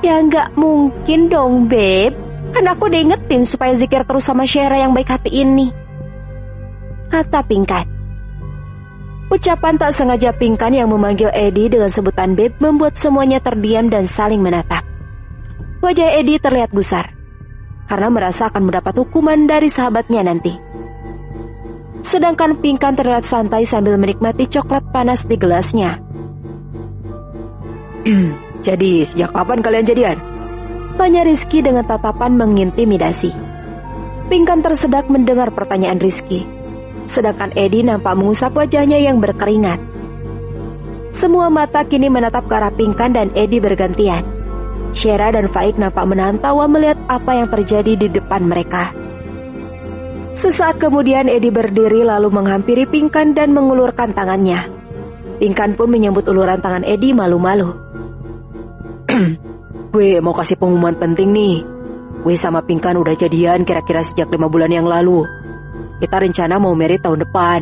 Ya nggak mungkin dong, Beb. Kan aku udah ingetin supaya zikir terus sama Syera yang baik hati ini. Kata Pinkan. Ucapan tak sengaja Pinkan yang memanggil Edi dengan sebutan Beb membuat semuanya terdiam dan saling menatap. Wajah Edi terlihat gusar karena merasa akan mendapat hukuman dari sahabatnya nanti. Sedangkan Pinkan terlihat santai sambil menikmati coklat panas di gelasnya. Jadi sejak kapan kalian jadian? Tanya Rizky dengan tatapan mengintimidasi. Pinkan tersedak mendengar pertanyaan Rizky. Sedangkan Edi nampak mengusap wajahnya yang berkeringat. Semua mata kini menatap ke arah Pinkan dan Edi bergantian. Syera dan Faik nampak menahan tawa melihat apa yang terjadi di depan mereka. Sesaat kemudian Edi berdiri lalu menghampiri Pinkan dan mengulurkan tangannya. Pinkan pun menyambut uluran tangan Edi malu-malu. Gue mau kasih pengumuman penting nih. Gue sama Pinkan udah jadian kira-kira sejak 5 bulan yang lalu. Kita rencana mau married tahun depan.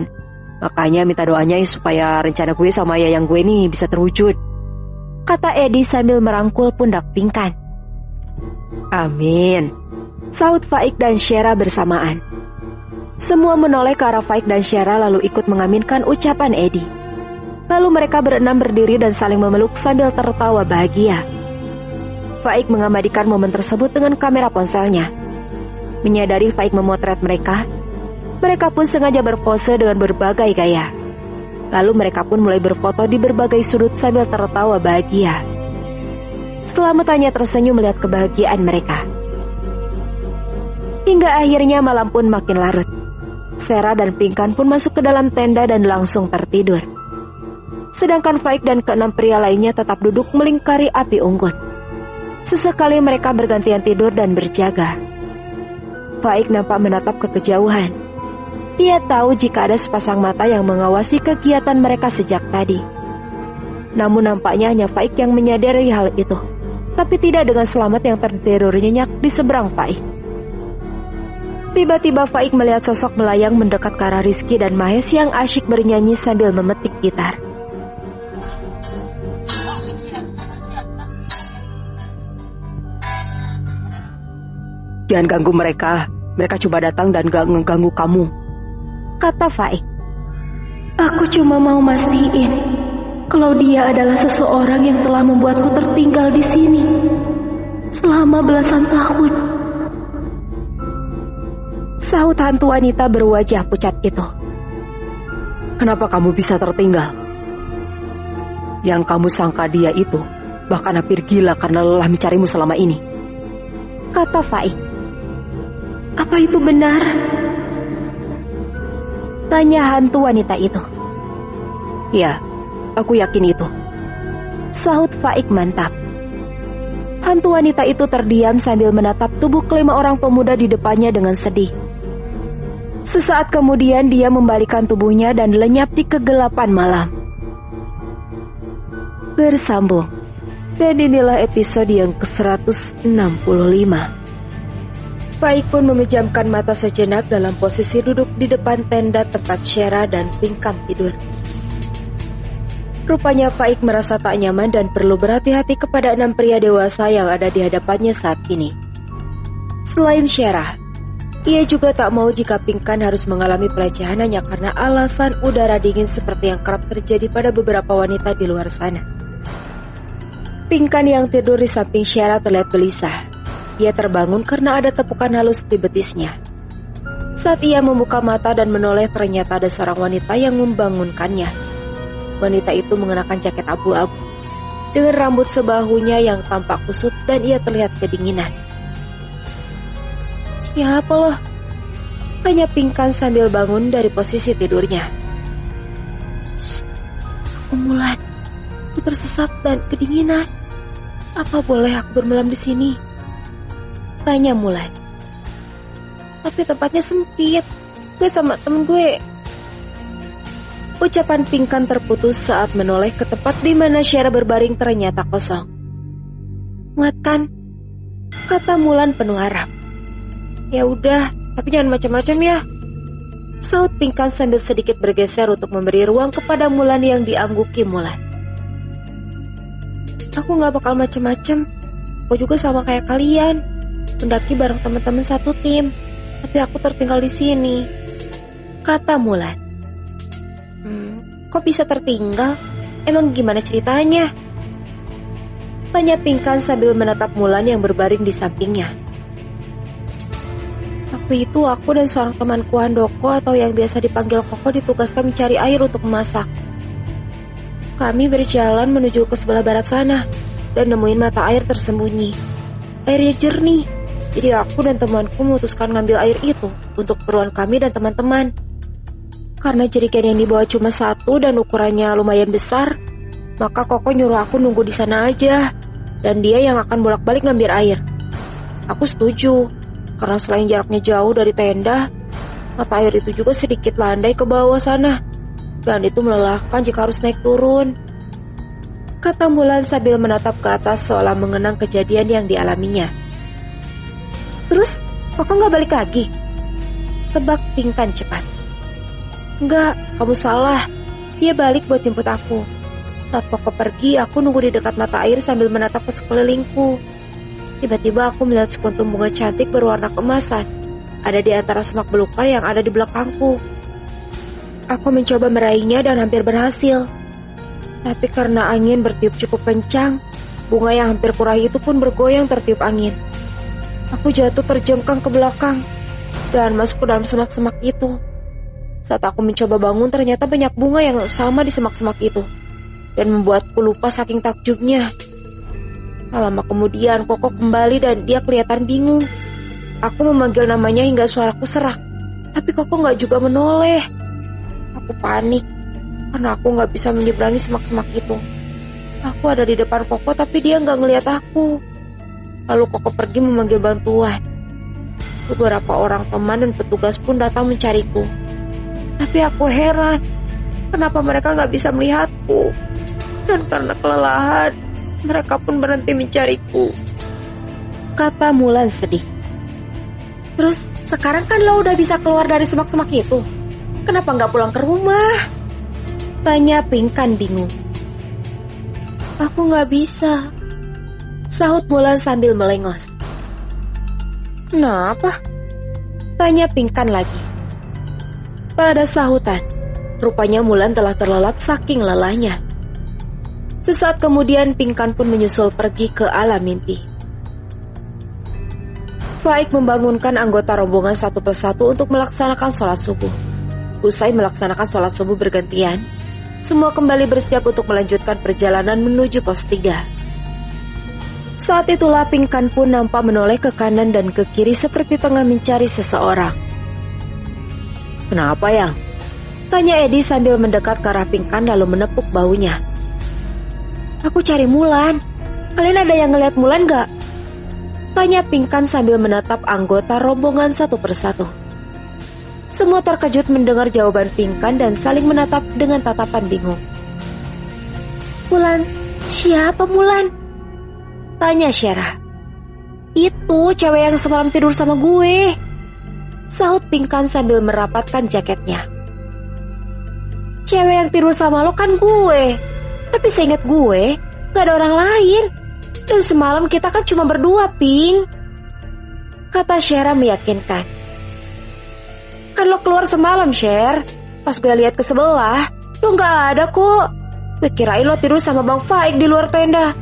Makanya minta doanya supaya rencana gue sama Yayang gue nih bisa terwujud, kata Edi sambil merangkul pundak Pinkan. Amin, sahut Faik dan Syera bersamaan. Semua menoleh ke arah Faik dan Syera lalu ikut mengaminkan ucapan Edi. Lalu mereka berenam berdiri dan saling memeluk sambil tertawa bahagia. Faik mengabadikan momen tersebut dengan kamera ponselnya. Menyadari Faik memotret mereka pun sengaja berpose dengan berbagai gaya. Lalu mereka pun mulai berfoto di berbagai sudut sambil tertawa bahagia. Setelah matanya tersenyum melihat kebahagiaan mereka. Hingga akhirnya malam pun makin larut. Syera dan Pinkan pun masuk ke dalam tenda dan langsung tertidur. Sedangkan Faik dan keenam pria lainnya tetap duduk melingkari api unggun. Sesekali mereka bergantian tidur dan berjaga. Faik nampak menatap ke kejauhan. Ia tahu jika ada sepasang mata yang mengawasi kegiatan mereka sejak tadi. Namun nampaknya hanya Faik yang menyadari hal itu. Tapi tidak dengan Selamat yang tertidur nyenyak di seberang Faik. Tiba-tiba Faik melihat sosok melayang mendekat ke arah Rizky dan Mahes yang asyik bernyanyi sambil memetik gitar. Jangan ganggu mereka. Mereka coba datang dan gak ngeganggu kamu, kata Faik. Aku cuma mau mastiin kalau dia adalah seseorang yang telah membuatku tertinggal di sini selama belasan tahun, sahut hantu wanita berwajah pucat itu. Kenapa kamu bisa tertinggal? Yang kamu sangka dia itu bahkan hampir gila karena lelah mencarimu selama ini, kata Faik. Apa itu benar? Tanya hantu wanita itu. Ya, aku yakin itu, sahut Faik mantap. Hantu wanita itu terdiam sambil menatap tubuh kelima orang pemuda di depannya dengan sedih. Sesaat kemudian dia membalikkan tubuhnya dan lenyap di kegelapan malam. Bersambung. Dan inilah episode yang ke-165. Faik pun memejamkan mata sejenak dalam posisi duduk di depan tenda tempat Syera dan Pinkan tidur. Rupanya Faik merasa tak nyaman dan perlu berhati-hati kepada 6 pria dewasa yang ada di hadapannya saat ini. Selain Syera, ia juga tak mau jika Pinkan harus mengalami pelecehan hanya karena alasan udara dingin seperti yang kerap terjadi pada beberapa wanita di luar sana. Pinkan yang tidur di samping Syera terlihat gelisah. Ia terbangun karena ada tepukan halus di betisnya. Saat ia membuka mata dan menoleh ternyata ada seorang wanita yang membangunkannya. Wanita itu mengenakan jaket abu-abu dengan rambut sebahunya yang tampak kusut dan ia terlihat kedinginan. Siapa loh? Tanya Pinkan sambil bangun dari posisi tidurnya. Aku Mulan. Aku tersesat dan kedinginan. Apa boleh aku bermalam di sini? Tanya Mulan. Tapi tempatnya sempit. Gue sama temen gue. Ucapan Pinkan terputus saat menoleh ke tempat di mana Syera berbaring ternyata kosong. Muat kan? Kata Mulan penuh harap. Ya udah, tapi jangan macam-macam ya, sahut Pinkan sambil sedikit bergeser untuk memberi ruang kepada Mulan yang diangguki Mulan. Aku gak bakal macam-macam. Aku juga sama kayak kalian. Mendaki bareng teman-teman satu tim, tapi aku tertinggal di sini, kata Mulan. Kok bisa tertinggal? Emang gimana ceritanya? Tanya Pinkan sambil menatap Mulan yang berbaring di sampingnya. Waktu itu aku dan seorang temanku Handoko atau yang biasa dipanggil Koko ditugaskan mencari air untuk memasak. Kami berjalan menuju ke sebelah barat sana dan nemuin mata air tersembunyi. Airnya jernih. Jadi aku dan temanku memutuskan ngambil air itu untuk keperluan kami dan teman-teman. Karena jerigen yang dibawa cuma satu dan ukurannya lumayan besar, maka Koko nyuruh aku nunggu di sana aja dan dia yang akan bolak-balik ngambil air. Aku setuju, karena selain jaraknya jauh dari tenda, mata air itu juga sedikit landai ke bawah sana dan itu melelahkan jika harus naik turun, kata Mulan sambil menatap ke atas seolah mengenang kejadian yang dialaminya. Terus, Koko nggak balik lagi? Tebak Pingkan cepat. Enggak, kamu salah. Dia balik buat jemput aku. Saat Koko pergi, aku nunggu di dekat mata air sambil menatap ke sekelilingku. Tiba-tiba aku melihat sekuntum bunga cantik berwarna keemasan ada di antara semak belukar yang ada di belakangku. Aku mencoba meraihnya dan hampir berhasil. Tapi karena angin bertiup cukup kencang, bunga yang hampir kuraih itu pun bergoyang tertiup angin. Aku jatuh terjengkang ke belakang dan masuk ke dalam semak-semak itu. Saat aku mencoba bangun, ternyata banyak bunga yang sama di semak-semak itu dan membuatku lupa saking takjubnya. Lama kemudian Koko kembali dan dia kelihatan bingung. Aku memanggil namanya hingga suaraku serak, tapi Koko nggak juga menoleh. Aku panik karena aku nggak bisa menyeberangi semak-semak itu. Aku ada di depan Koko tapi dia nggak ngelihat aku. Lalu Koko pergi memanggil bantuan. Beberapa orang teman dan petugas pun datang mencariku. Tapi aku heran, kenapa mereka nggak bisa melihatku? Dan karena kelelahan, mereka pun berhenti mencariku. Kata Mulan sedih. Terus sekarang kan lo udah bisa keluar dari semak-semak itu. Kenapa nggak pulang ke rumah? Tanya Pingkan bingung. Aku nggak bisa, sahut Mulan sambil melengos. Kenapa? Tanya Pingkan lagi. Tak ada sahutan. Rupanya Mulan telah terlelap saking lelahnya. Sesaat kemudian Pingkan pun menyusul pergi ke alam mimpi. Faik membangunkan anggota rombongan satu persatu untuk melaksanakan sholat subuh. Usai melaksanakan sholat subuh bergantian, semua kembali bersiap untuk melanjutkan perjalanan menuju pos 3. Saat itulah Pingkan pun nampak menoleh ke kanan dan ke kiri seperti tengah mencari seseorang. Kenapa, Yang? Tanya Edi sambil mendekat ke arah Pingkan lalu menepuk bahunya. Aku cari Mulan. Kalian ada yang ngeliat Mulan gak? Tanya Pingkan sambil menatap anggota rombongan satu persatu. Semua terkejut mendengar jawaban Pingkan dan saling menatap dengan tatapan bingung. Mulan? Siapa Mulan? Tanya Syera. Itu cewek yang semalam tidur sama gue, sahut Pingkan sambil merapatkan jaketnya. Cewek yang tidur sama lo kan gue, tapi seingat gue gak ada orang lain. Dan semalam kita kan cuma berdua, Ping, kata Syera meyakinkan. Kan lo keluar semalam, Sher. Pas gue lihat ke sebelah, lo gak ada kok. Gue kirain lo tidur sama Bang Faik di luar tenda.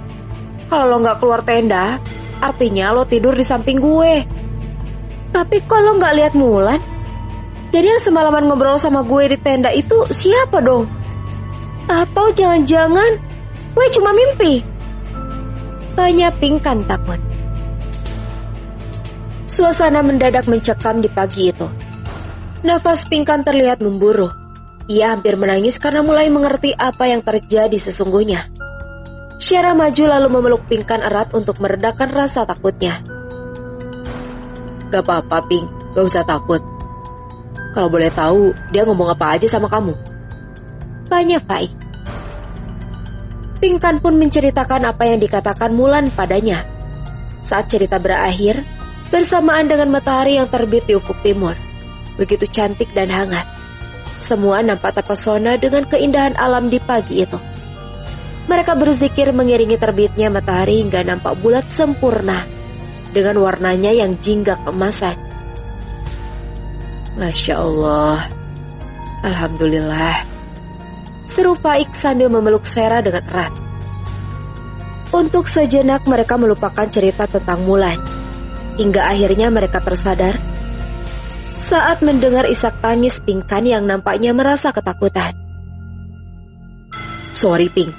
Kalau lo gak keluar tenda, artinya lo tidur di samping gue. Tapi kok lo gak lihat Mulan? Jadi yang semalaman ngobrol sama gue di tenda itu siapa dong? Atau jangan-jangan gue cuma mimpi? Tanya Pingkan takut. Suasana mendadak mencekam di pagi itu. Nafas Pingkan terlihat memburuh. Ia hampir menangis karena mulai mengerti apa yang terjadi sesungguhnya. Syera maju lalu memeluk Pingkan erat untuk meredakan rasa takutnya. Gak apa-apa, Ping, gak usah takut. Kalau boleh tahu, dia ngomong apa aja sama kamu? Tanya Faik. Pingkan pun menceritakan apa yang dikatakan Mulan padanya. Saat cerita berakhir, bersamaan dengan matahari yang terbit di ufuk timur, begitu cantik dan hangat. Semua nampak terpesona dengan keindahan alam di pagi itu. Mereka berzikir mengiringi terbitnya matahari hingga nampak bulat sempurna, dengan warnanya yang jingga keemasan. Masya Allah, Alhamdulillah, seru Faik sambil memeluk Syera dengan erat. Untuk sejenak mereka melupakan cerita tentang Mulan, hingga akhirnya mereka tersadar saat mendengar isak tangis Pingkan yang nampaknya merasa ketakutan. Sorry Ping,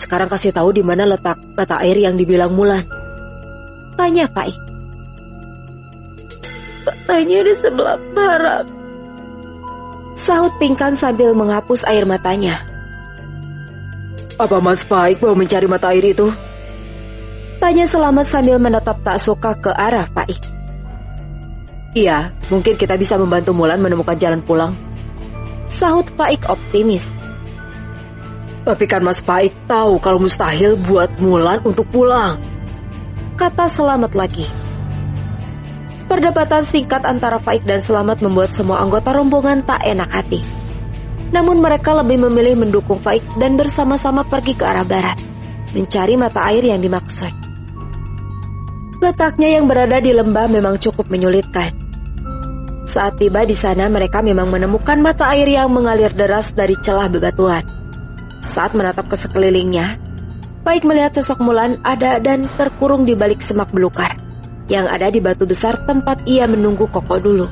sekarang kasih tahu di mana letak mata air yang dibilang Mulan. Tanya Faik. Katanya di sebelah barat, sahut Pingkan sambil menghapus air matanya. Apa Mas Faik mau mencari mata air itu? Tanya Selamat sambil menatap tak suka ke arah Faik. Iya, mungkin kita bisa membantu Mulan menemukan jalan pulang, sahut Faik optimis. Tapi kan Mas Faik tahu kalau mustahil buat Mulan untuk pulang, kata Selamat lagi. Perdebatan singkat antara Faik dan Selamat membuat semua anggota rombongan tak enak hati. Namun mereka lebih memilih mendukung Faik dan bersama-sama pergi ke arah barat, mencari mata air yang dimaksud. Letaknya yang berada di lembah memang cukup menyulitkan. Saat tiba di sana, mereka memang menemukan mata air yang mengalir deras dari celah bebatuan. Saat menatap ke sekelilingnya, Faik melihat sosok Mulan ada dan terkurung di balik semak belukar yang ada di batu besar tempat ia menunggu Koko dulu.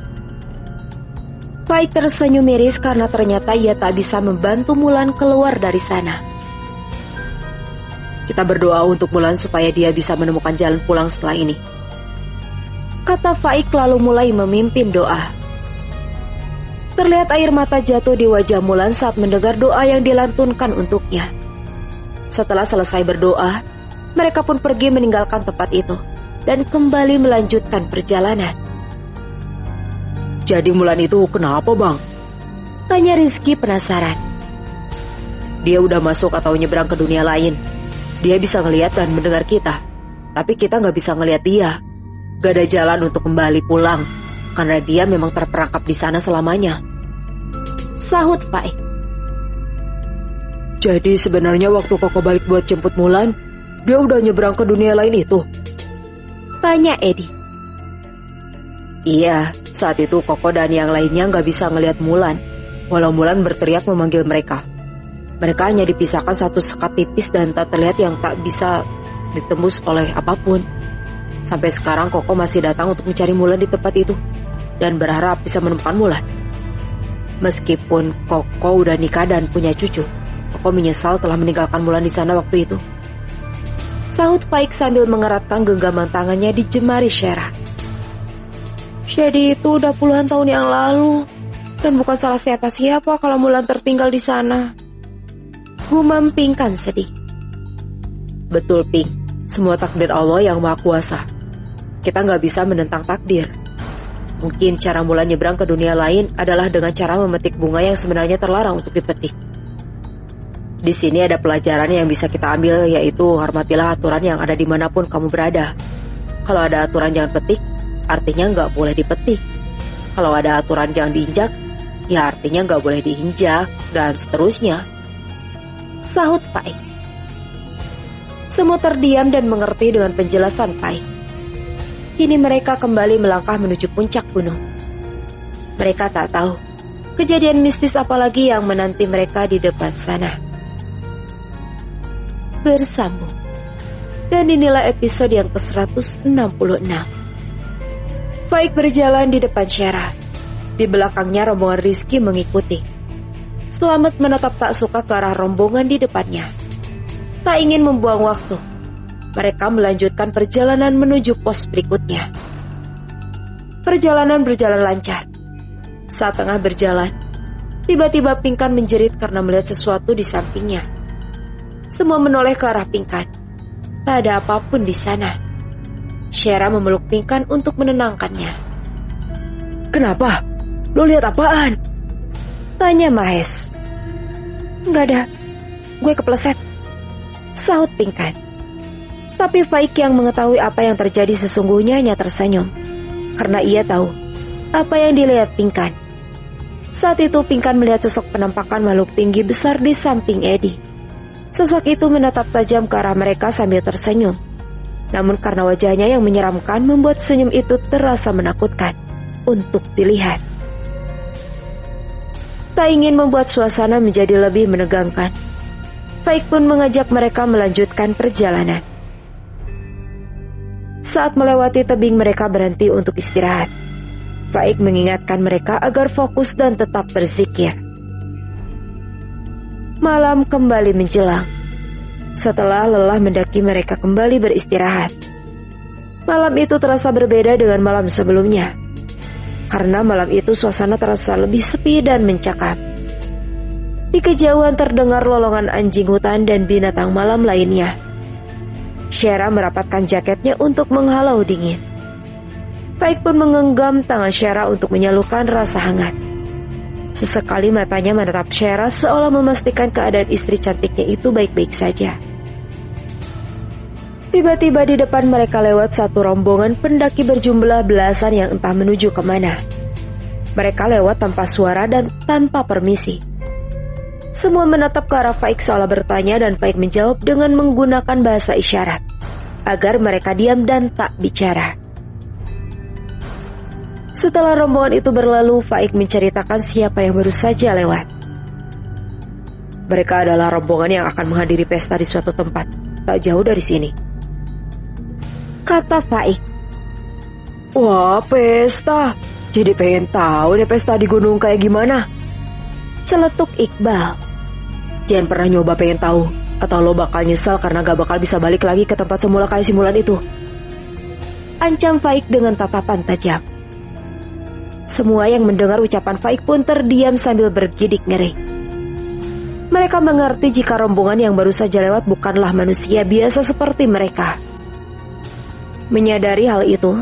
Faik tersenyum miris karena ternyata ia tak bisa membantu Mulan keluar dari sana. Kita berdoa untuk Mulan supaya dia bisa menemukan jalan pulang setelah ini, kata Faik lalu mulai memimpin doa. Terlihat air mata jatuh di wajah Mulan saat mendengar doa yang dilantunkan untuknya. Setelah selesai berdoa, mereka pun pergi meninggalkan tempat itu dan kembali melanjutkan perjalanan. Jadi Mulan itu kenapa, Bang? Tanya Rizky penasaran. Dia udah masuk atau nyebrang ke dunia lain. Dia bisa ngelihat dan mendengar kita, tapi kita nggak bisa ngelihat dia. Gak ada jalan untuk kembali pulang, karena dia memang terperangkap di sana selamanya, sahut Faik. Jadi sebenarnya waktu Koko balik buat jemput Mulan, dia udah nyebrang ke dunia lain itu? Tanya Edi. Iya, saat itu Koko dan yang lainnya nggak bisa ngelihat Mulan, walau Mulan berteriak memanggil mereka. Mereka hanya dipisahkan satu sekat tipis dan tak terlihat yang tak bisa ditembus oleh apapun. Sampai sekarang Koko masih datang untuk mencari Mulan di tempat itu dan berharap bisa menemukan Mulan. Meskipun Koko udah nikah dan punya cucu, Koko menyesal telah meninggalkan Mulan di sana waktu itu, sahut Faik sambil mengeratkan genggaman tangannya di jemari Syera. Jadi itu udah puluhan tahun yang lalu, dan bukan salah siapa-siapa kalau Mulan tertinggal di sana, gumam Pingkan sedih. Betul, Ping. Semua takdir Allah yang Maha Kuasa. Kita nggak bisa menentang takdir. Mungkin cara Mulan nyebrang ke dunia lain adalah dengan cara memetik bunga yang sebenarnya terlarang untuk dipetik. Di sini ada pelajaran yang bisa kita ambil, yaitu hormatilah aturan yang ada dimanapun kamu berada. Kalau ada aturan jangan petik, artinya nggak boleh dipetik. Kalau ada aturan jangan diinjak, ya artinya nggak boleh diinjak, dan seterusnya, sahut Faik. Semua terdiam dan mengerti dengan penjelasan Faik. Kini mereka kembali melangkah menuju puncak gunung. Mereka tak tahu kejadian mistis apalagi yang menanti mereka di depan sana. Bersambung. Dan inilah episode yang ke-166. Faik berjalan di depan Syera. Di belakangnya rombongan Rizky mengikuti. Selamat menatap tak suka ke arah rombongan di depannya. Tak ingin membuang waktu, mereka melanjutkan perjalanan menuju pos berikutnya. Perjalanan berjalan lancar. Saat tengah berjalan, tiba-tiba Pingkan menjerit karena melihat sesuatu di sampingnya. Semua menoleh ke arah Pingkan. Tak ada apapun di sana. Syera memeluk Pingkan untuk menenangkannya. Kenapa? Lo lihat apaan? Tanya Mahes. Nggak ada, gue kepleset, sahut Pingkan. Tapi Faik yang mengetahui apa yang terjadi sesungguhnya hanya tersenyum, karena ia tahu apa yang dilihat Pingkan. Saat itu Pingkan melihat sosok penampakan makhluk tinggi besar di samping Edi. Sosok itu menatap tajam ke arah mereka sambil tersenyum. Namun karena wajahnya yang menyeramkan membuat senyum itu terasa menakutkan untuk dilihat. Tak ingin membuat suasana menjadi lebih menegangkan, Faik pun mengajak mereka melanjutkan perjalanan. Saat melewati tebing mereka berhenti untuk istirahat. Faik mengingatkan mereka agar fokus dan tetap berzikir. Malam kembali menjelang. Setelah lelah mendaki mereka kembali beristirahat. Malam itu terasa berbeda dengan malam sebelumnya. Karena malam itu suasana terasa lebih sepi dan mencekam. Di kejauhan terdengar lolongan anjing hutan dan binatang malam lainnya. Syera merapatkan jaketnya untuk menghalau dingin. Faik pun menggenggam tangan Syera untuk menyalurkan rasa hangat. Sesekali matanya menatap Syera seolah memastikan keadaan istri cantiknya itu baik-baik saja. Tiba-tiba di depan mereka lewat satu rombongan pendaki berjumlah belasan yang entah menuju kemana. Mereka lewat tanpa suara dan tanpa permisi. Semua menatap ke arah Faik seolah bertanya dan Faik menjawab dengan menggunakan bahasa isyarat agar mereka diam dan tak bicara. Setelah rombongan itu berlalu, Faik menceritakan siapa yang baru saja lewat. Mereka adalah rombongan yang akan menghadiri pesta di suatu tempat tak jauh dari sini, kata Faik. Wah, pesta. Jadi pengen tahu deh pesta di gunung kayak gimana, celetuk Iqbal. Jangan pernah nyoba pengen tahu, atau lo bakal nyesal karena gak bakal bisa balik lagi ke tempat semula kayak simulan itu, ancam Faik dengan tatapan tajam. Semua yang mendengar ucapan Faik pun terdiam sambil bergidik ngeri. Mereka mengerti jika rombongan yang baru saja lewat bukanlah manusia biasa seperti mereka. Menyadari hal itu,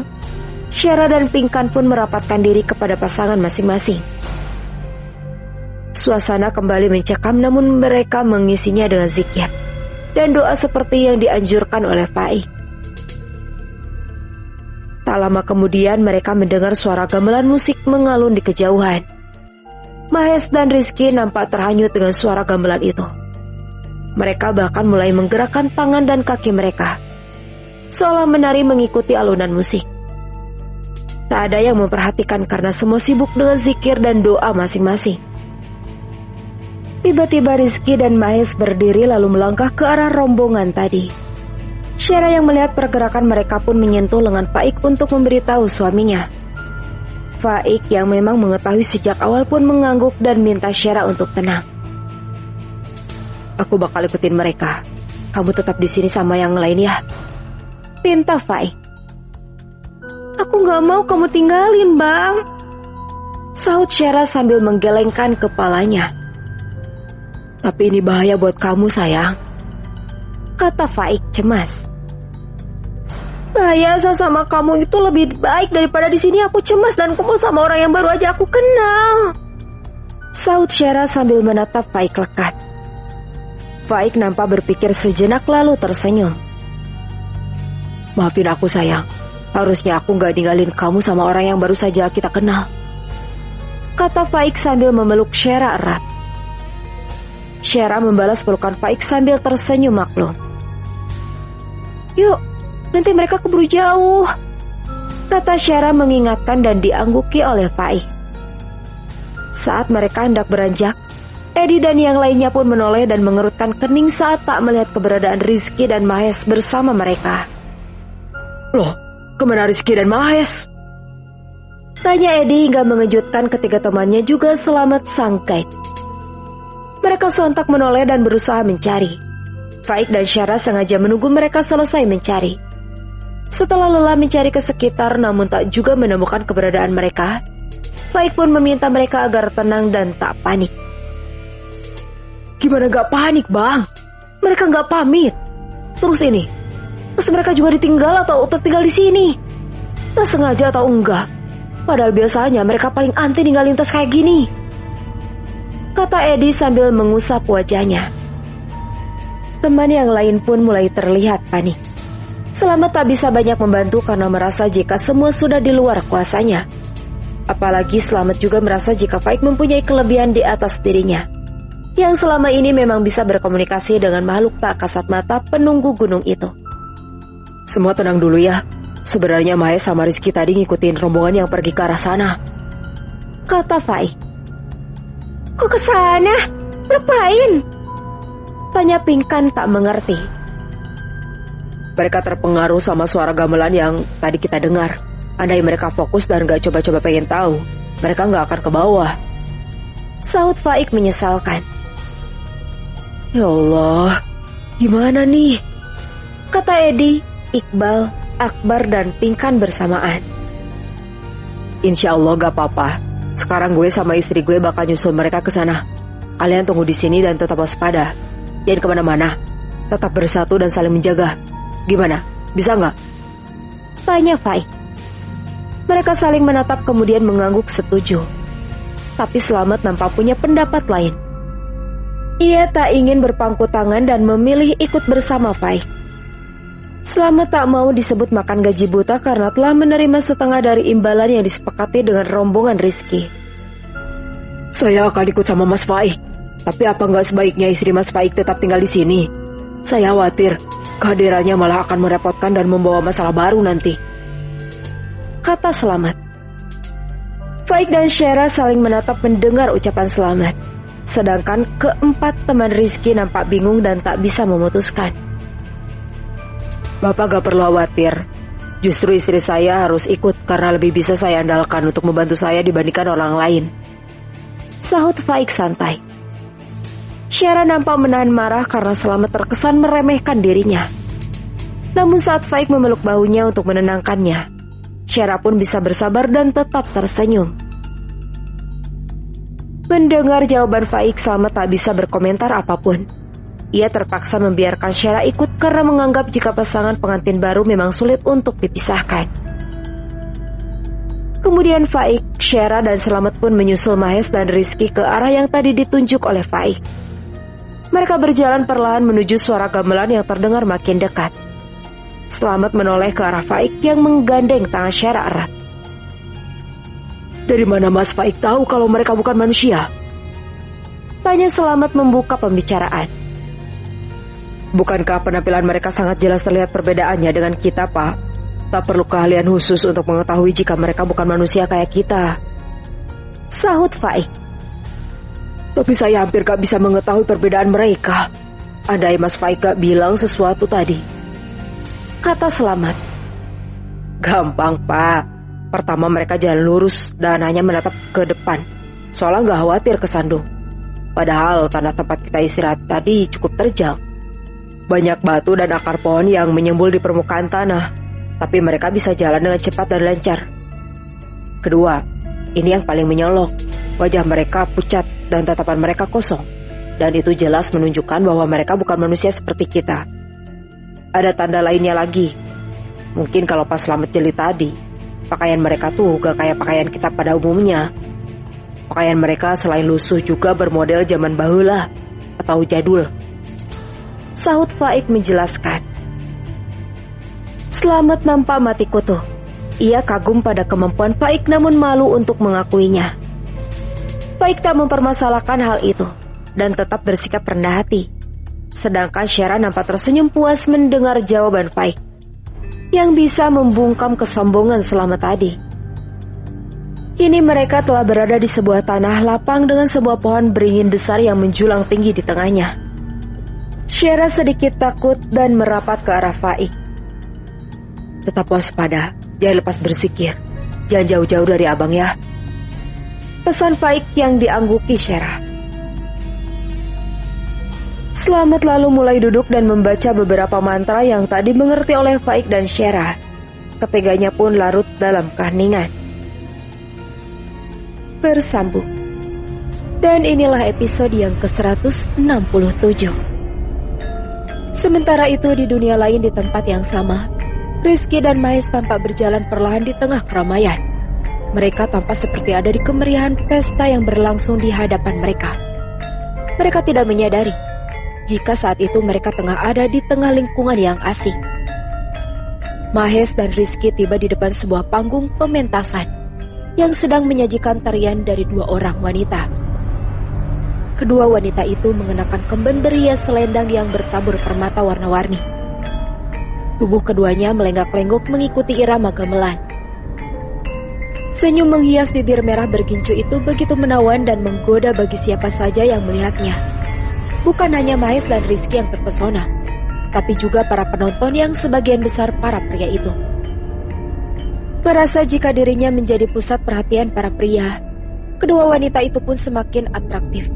Syara dan Pinkan pun merapatkan diri kepada pasangan masing-masing. Suasana kembali mencekam, namun mereka mengisinya dengan zikir dan doa seperti yang dianjurkan oleh Faik. Tak lama kemudian mereka mendengar suara gamelan musik mengalun di kejauhan. Mahes dan Rizky nampak terhanyut dengan suara gamelan itu. Mereka bahkan mulai menggerakkan tangan dan kaki mereka, seolah menari mengikuti alunan musik. Tak ada yang memperhatikan karena semua sibuk dengan zikir dan doa masing-masing. Tiba-tiba Rizky dan Mahes berdiri lalu melangkah ke arah rombongan tadi. Syara yang melihat pergerakan mereka pun menyentuh lengan Faik untuk memberitahu suaminya. Faik yang memang mengetahui sejak awal pun mengangguk dan minta Syara untuk tenang. Aku bakal ikutin mereka. Kamu tetap di sini sama yang lain ya, pinta Faik. Aku gak mau kamu tinggalin, Bang, sahut Syara sambil menggelengkan kepalanya. Tapi ini bahaya buat kamu, sayang, kata Faik cemas. Bahaya sama kamu itu lebih baik daripada di sini aku cemas dan kumpul sama orang yang baru aja aku kenal, sahut Syara sambil menatap Faik lekat. Faik nampak berpikir sejenak lalu tersenyum. Maafin aku, sayang. Harusnya aku gak ninggalin kamu sama orang yang baru saja kita kenal, kata Faik sambil memeluk Syara erat. Syara membalas pelukan Faik sambil tersenyum maklum. Yuk, nanti mereka keburu jauh, kata Syara mengingatkan dan diangguki oleh Faik. Saat mereka hendak beranjak, Edi dan yang lainnya pun menoleh dan mengerutkan kening saat tak melihat keberadaan Rizky dan Mahes bersama mereka. Loh, kemana Rizky dan Mahes? Tanya Edi hingga mengejutkan ketiga temannya juga selamat sang guide. Mereka sontak menoleh dan berusaha mencari. Faik dan Syara sengaja menunggu mereka selesai mencari. Setelah lelah mencari ke sekitar namun tak juga menemukan keberadaan mereka, Faik pun meminta mereka agar tenang dan tak panik. Gimana gak panik, Bang? Mereka gak pamit. Terus ini, terus mereka juga ditinggal atau tertinggal di sini? Tak sengaja atau enggak? Padahal biasanya mereka paling anti ninggalin tas kayak gini, kata Edi sambil mengusap wajahnya. Teman yang lain pun mulai terlihat panik. Selamat tak bisa banyak membantu karena merasa jika semua sudah di luar kuasanya. Apalagi Selamat juga merasa jika Faik mempunyai kelebihan di atas dirinya, yang selama ini memang bisa berkomunikasi dengan makhluk tak kasat mata penunggu gunung itu. Semua tenang dulu ya. Sebenarnya Mahes sama Rizky tadi ngikutin rombongan yang pergi ke arah sana, kata Faik. Kok ke sana? Ngapain? Tanya Pinkan tak mengerti. Mereka terpengaruh sama suara gamelan yang tadi kita dengar. Andai mereka fokus dan gak coba-coba pengen tahu, mereka gak akan ke bawah, sahut Faik menyesalkan. Ya Allah, gimana nih? Kata Edi, Iqbal, Akbar dan Pinkan bersamaan. Insya Allah gak apa-apa. Sekarang gue sama istri gue bakal nyusul mereka ke sana. Kalian tunggu di sini dan tetap waspada. Jangan kemana-mana. Tetap bersatu dan saling menjaga. Gimana? Bisa nggak? Tanya Faik. Mereka saling menatap kemudian mengangguk setuju. Tapi Selamat nampak punya pendapat lain. Ia tak ingin berpangku tangan dan memilih ikut bersama Faik. Slamet tak mau disebut makan gaji buta karena telah menerima setengah dari imbalan yang disepakati dengan rombongan Rizky. Saya akan ikut sama Mas Faik, tapi apa nggak sebaiknya istri Mas Faik tetap tinggal di sini? Saya khawatir kehadirannya malah akan merepotkan dan membawa masalah baru nanti, kata Slamet. Faik dan Syera saling menatap mendengar ucapan Slamet, sedangkan keempat teman Rizky nampak bingung dan tak bisa memutuskan. Bapak gak perlu khawatir, justru istri saya harus ikut karena lebih bisa saya andalkan untuk membantu saya dibandingkan orang lain, sahut Faik santai. Syera nampak menahan marah karena Slamet terkesan meremehkan dirinya. Namun saat Faik memeluk bahunya untuk menenangkannya, Syera pun bisa bersabar dan tetap tersenyum. Mendengar jawaban Faik, Slamet tak bisa berkomentar apapun. Ia terpaksa membiarkan Syera ikut karena menganggap jika pasangan pengantin baru memang sulit untuk dipisahkan. Kemudian Faik, Syera dan Slamet pun menyusul Mahes dan Rizky ke arah yang tadi ditunjuk oleh Faik. Mereka berjalan perlahan menuju suara gamelan yang terdengar makin dekat. Slamet menoleh ke arah Faik yang menggandeng tangan Syera erat. Dari mana Mas Faik tahu kalau mereka bukan manusia? Tanya Slamet membuka pembicaraan. Bukankah penampilan mereka sangat jelas terlihat perbedaannya dengan kita, Pak? Tak perlu keahlian khusus untuk mengetahui jika mereka bukan manusia kayak kita, sahut Faik. Tapi saya hampir gak bisa mengetahui perbedaan mereka. Andai Mas Faik gak bilang sesuatu tadi, kata Slamet. Gampang, Pak. Pertama mereka jalan lurus dan hanya menatap ke depan, soalnya gak khawatir kesandung. Padahal tanah tempat kita istirahat tadi cukup terjal. Banyak batu dan akar pohon yang menyembul di permukaan tanah, tapi mereka bisa jalan dengan cepat dan lancar. Kedua, ini yang paling menyolok. Wajah mereka pucat dan tatapan mereka kosong, dan itu jelas menunjukkan bahwa mereka bukan manusia seperti kita. Ada tanda lainnya lagi. Mungkin kalau pas Slamet jeli tadi, pakaian mereka tuh gak kayak pakaian kita pada umumnya. Pakaian mereka selain lusuh juga bermodel zaman bahula atau jadul, sahut Faik menjelaskan. Slamet nampak mati kutu. Ia kagum pada kemampuan Faik namun malu untuk mengakuinya. Faik tak mempermasalahkan hal itu dan tetap bersikap rendah hati. Sedangkan Syera nampak tersenyum puas mendengar jawaban Faik yang bisa membungkam kesombongan Slamet tadi. Kini mereka telah berada di sebuah tanah lapang dengan sebuah pohon beringin besar yang menjulang tinggi di tengahnya. Syera sedikit takut dan merapat ke arah Faik. Tetap waspada, jangan lepas bersikir. Jangan jauh-jauh dari abang ya, pesan Faik yang diangguki Syera. Slamet lalu mulai duduk dan membaca beberapa mantra yang tadi mengerti oleh Faik dan Syera. Ketiganya pun larut dalam keheningan. Bersambung. Dan inilah episode yang ke-167. Sementara itu di dunia lain di tempat yang sama, Rizky dan Mahes tampak berjalan perlahan di tengah keramaian. Mereka tampak seperti ada di kemeriahan pesta yang berlangsung di hadapan mereka. Mereka tidak menyadari jika saat itu mereka tengah ada di tengah lingkungan yang asing. Mahes dan Rizky tiba di depan sebuah panggung pementasan yang sedang menyajikan tarian dari dua orang wanita. Kedua wanita itu mengenakan kemben berias selendang yang bertabur permata warna-warni. Tubuh keduanya melenggak-lenggok mengikuti irama gamelan. Senyum menghias bibir merah bergincu itu begitu menawan dan menggoda bagi siapa saja yang melihatnya. Bukan hanya Mahes dan Rizky yang terpesona, tapi juga para penonton yang sebagian besar para pria itu. Merasa jika dirinya menjadi pusat perhatian para pria, kedua wanita itu pun semakin atraktif.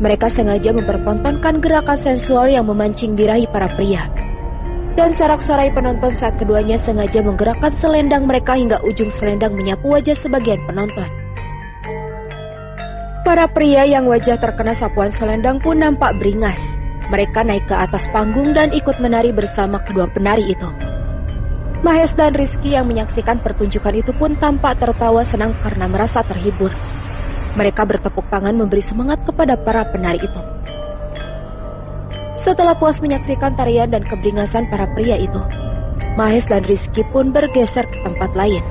Mereka sengaja mempertontonkan gerakan sensual yang memancing birahi para pria. Dan sorak-sorai penonton saat keduanya sengaja menggerakkan selendang mereka hingga ujung selendang menyapu wajah sebagian penonton. Para pria yang wajah terkena sapuan selendang pun nampak beringas. Mereka naik ke atas panggung dan ikut menari bersama kedua penari itu. Mahes dan Rizky yang menyaksikan pertunjukan itu pun tampak tertawa senang karena merasa terhibur. Mereka bertepuk tangan memberi semangat kepada para penari itu. Setelah puas menyaksikan tarian dan keberingasan para pria itu, Mahes dan Rizky pun bergeser ke tempat lain.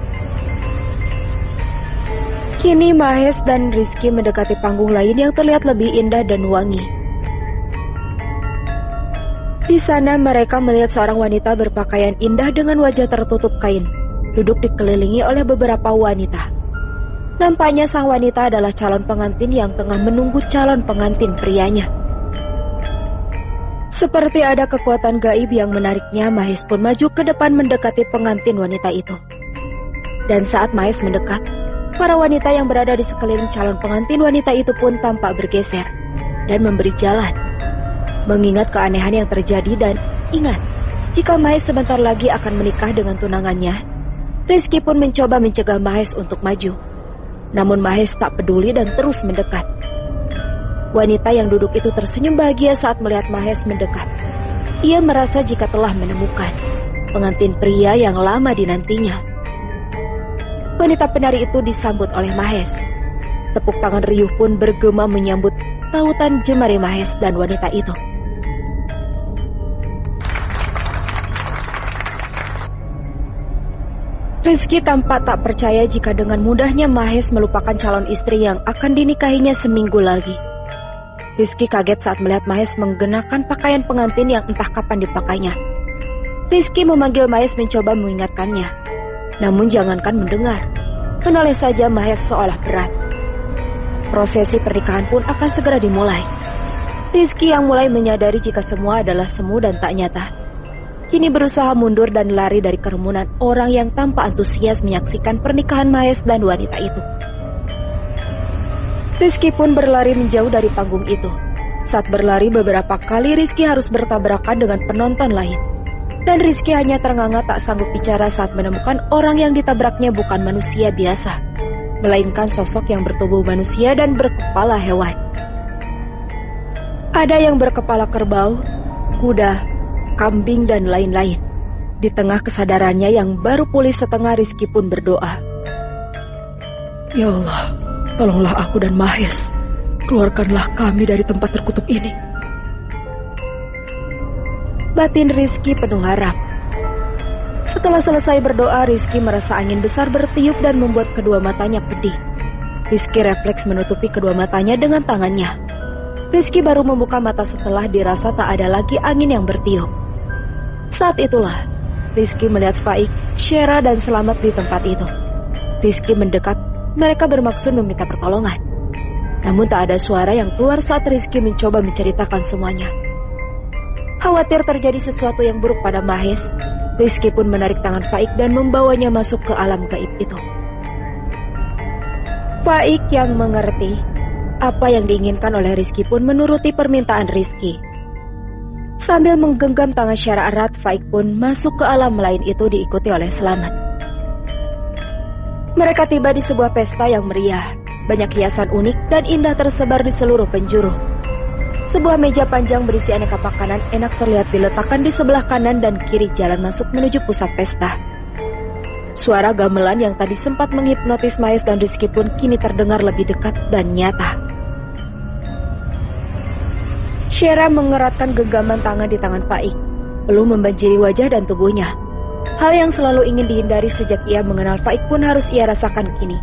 Kini Mahes dan Rizky mendekati panggung lain yang terlihat lebih indah dan wangi. Di sana mereka melihat seorang wanita berpakaian indah dengan wajah tertutup kain, duduk dikelilingi oleh beberapa wanita. Nampaknya sang wanita adalah calon pengantin yang tengah menunggu calon pengantin prianya. Seperti ada kekuatan gaib yang menariknya, Mahes pun maju ke depan mendekati pengantin wanita itu. Dan saat Mahes mendekat, para wanita yang berada di sekeliling calon pengantin wanita itu pun tampak bergeser dan memberi jalan. Mengingat keanehan yang terjadi dan ingat, jika Mahes sebentar lagi akan menikah dengan tunangannya, Rizky pun mencoba mencegah Mahes untuk maju. Namun Mahes tak peduli dan terus mendekat. Wanita yang duduk itu tersenyum bahagia saat melihat Mahes mendekat. Ia merasa jika telah menemukan pengantin pria yang lama dinantinya. Wanita penari itu disambut oleh Mahes. Tepuk tangan riuh pun bergema menyambut tautan jemari Mahes dan wanita itu. Rizky tampak tak percaya jika dengan mudahnya Mahes melupakan calon istri yang akan dinikahinya seminggu lagi. Rizky kaget saat melihat Mahes menggunakan pakaian pengantin yang entah kapan dipakainya. Rizky memanggil Mahes mencoba mengingatkannya. Namun jangankan mendengar, menoleh saja Mahes seolah berat. Prosesi pernikahan pun akan segera dimulai. Rizky yang mulai menyadari jika semua adalah semu dan tak nyata, kini berusaha mundur dan lari dari kerumunan orang yang tampak antusias menyaksikan pernikahan Mahes dan wanita itu. Rizky pun berlari menjauh dari panggung itu. Saat berlari beberapa kali Rizky harus bertabrakan dengan penonton lain. Dan Rizky hanya ternganga tak sanggup bicara saat menemukan orang yang ditabraknya bukan manusia biasa, melainkan sosok yang bertubuh manusia dan berkepala hewan. Ada yang berkepala kerbau, kuda, kambing dan lain-lain. Di tengah kesadarannya yang baru pulih setengah, Rizky pun berdoa. Ya Allah, tolonglah aku dan Mahes. Keluarkanlah kami dari tempat terkutuk ini. Batin Rizky penuh harap. Setelah selesai berdoa, Rizky merasa angin besar bertiup dan membuat kedua matanya pedih. Rizky refleks menutupi kedua matanya dengan tangannya. Rizky baru membuka mata setelah dirasa tak ada lagi angin yang bertiup. Saat itulah Rizky melihat Faik, Syera dan Selamat di tempat itu. Rizky mendekat, mereka bermaksud meminta pertolongan. Namun tak ada suara yang keluar saat Rizky mencoba menceritakan semuanya. Khawatir terjadi sesuatu yang buruk pada Mahes, Rizky pun menarik tangan Faik dan membawanya masuk ke alam gaib itu. Faik yang mengerti apa yang diinginkan oleh Rizky pun menuruti permintaan Rizky. Sambil menggenggam tangan secara erat, Faik pun masuk ke alam lain itu diikuti oleh Selamat. Mereka tiba di sebuah pesta yang meriah. Banyak hiasan unik dan indah tersebar di seluruh penjuru. Sebuah meja panjang berisi aneka makanan enak terlihat diletakkan di sebelah kanan dan kiri jalan masuk menuju pusat pesta. Suara gamelan yang tadi sempat menghipnotis Mahes dan Rizky pun kini terdengar lebih dekat dan nyata. Syera mengeratkan genggaman tangan di tangan Faik, belum membanjiri wajah dan tubuhnya. Hal yang selalu ingin dihindari sejak ia mengenal Faik pun harus ia rasakan kini.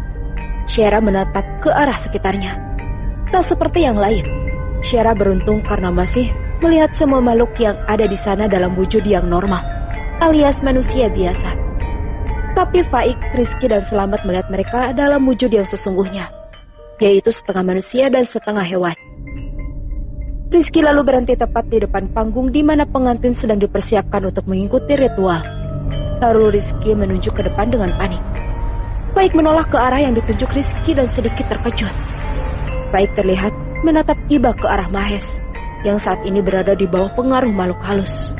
Syera menatap ke arah sekitarnya. Tak seperti yang lain, Syera beruntung karena masih melihat semua makhluk yang ada di sana dalam wujud yang normal, alias manusia biasa. Tapi Faik, Rizky dan Selamat melihat mereka dalam wujud yang sesungguhnya, yaitu setengah manusia dan setengah hewan. Rizky lalu berhenti tepat di depan panggung di mana pengantin sedang dipersiapkan untuk mengikuti ritual. Lalu Rizky menunjuk ke depan dengan panik. Faik menolak ke arah yang ditunjuk Rizky dan sedikit terkejut. Faik terlihat menatap iba ke arah Mahes, yang saat ini berada di bawah pengaruh makhluk halus.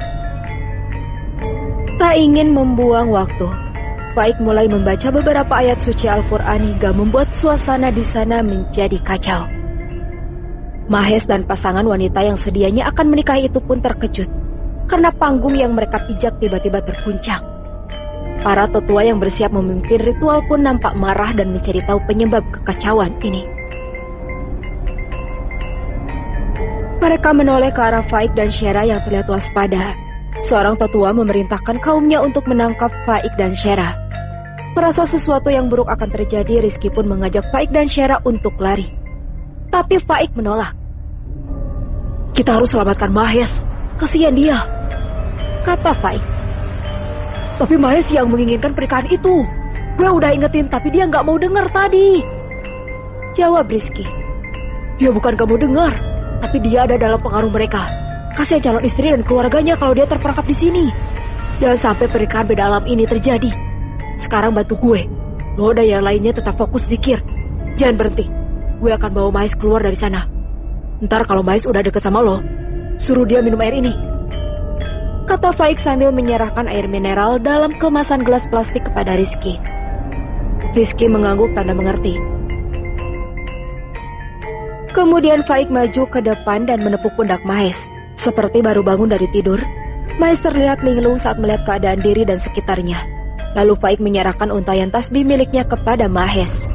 Tak ingin membuang waktu, Faik mulai membaca beberapa ayat suci Al-Quran hingga membuat suasana di sana menjadi kacau. Mahes dan pasangan wanita yang sedianya akan menikahi itu pun terkejut karena panggung yang mereka pijak tiba-tiba terguncang. Para tetua yang bersiap memimpin ritual pun nampak marah dan mencari tahu penyebab kekacauan ini. Mereka menoleh ke arah Faik dan Syera yang terlihat waspada. Seorang tetua memerintahkan kaumnya untuk menangkap Faik dan Syera. Merasa sesuatu yang buruk akan terjadi, Rizky pun mengajak Faik dan Syera untuk lari. Tapi Faik menolak. "Kita harus selamatkan Mahes, kasihan dia," kata Faik. "Tapi Mahes yang menginginkan pernikahan itu. Gue udah ingetin tapi dia nggak mau dengar tadi," jawab Rizky. "Ya bukan gak mau dengar, tapi dia ada dalam pengaruh mereka. Kasihan calon istri dan keluarganya kalau dia terperangkap di sini. Jangan sampai pernikahan beda alam ini terjadi. Sekarang bantu gue. Lo dan yang lainnya tetap fokus zikir. Jangan berhenti. Gue akan bawa Mahes keluar dari sana. Ntar kalau Mahes udah deket sama lo, suruh dia minum air ini," kata Faik sambil menyerahkan air mineral dalam kemasan gelas plastik kepada Rizky. Rizky mengangguk tanda mengerti. Kemudian Faik maju ke depan dan menepuk pundak Mahes. Seperti baru bangun dari tidur, Mahes terlihat linglung saat melihat keadaan diri dan sekitarnya. Lalu Faik menyerahkan untayan tasbih miliknya kepada Mahes.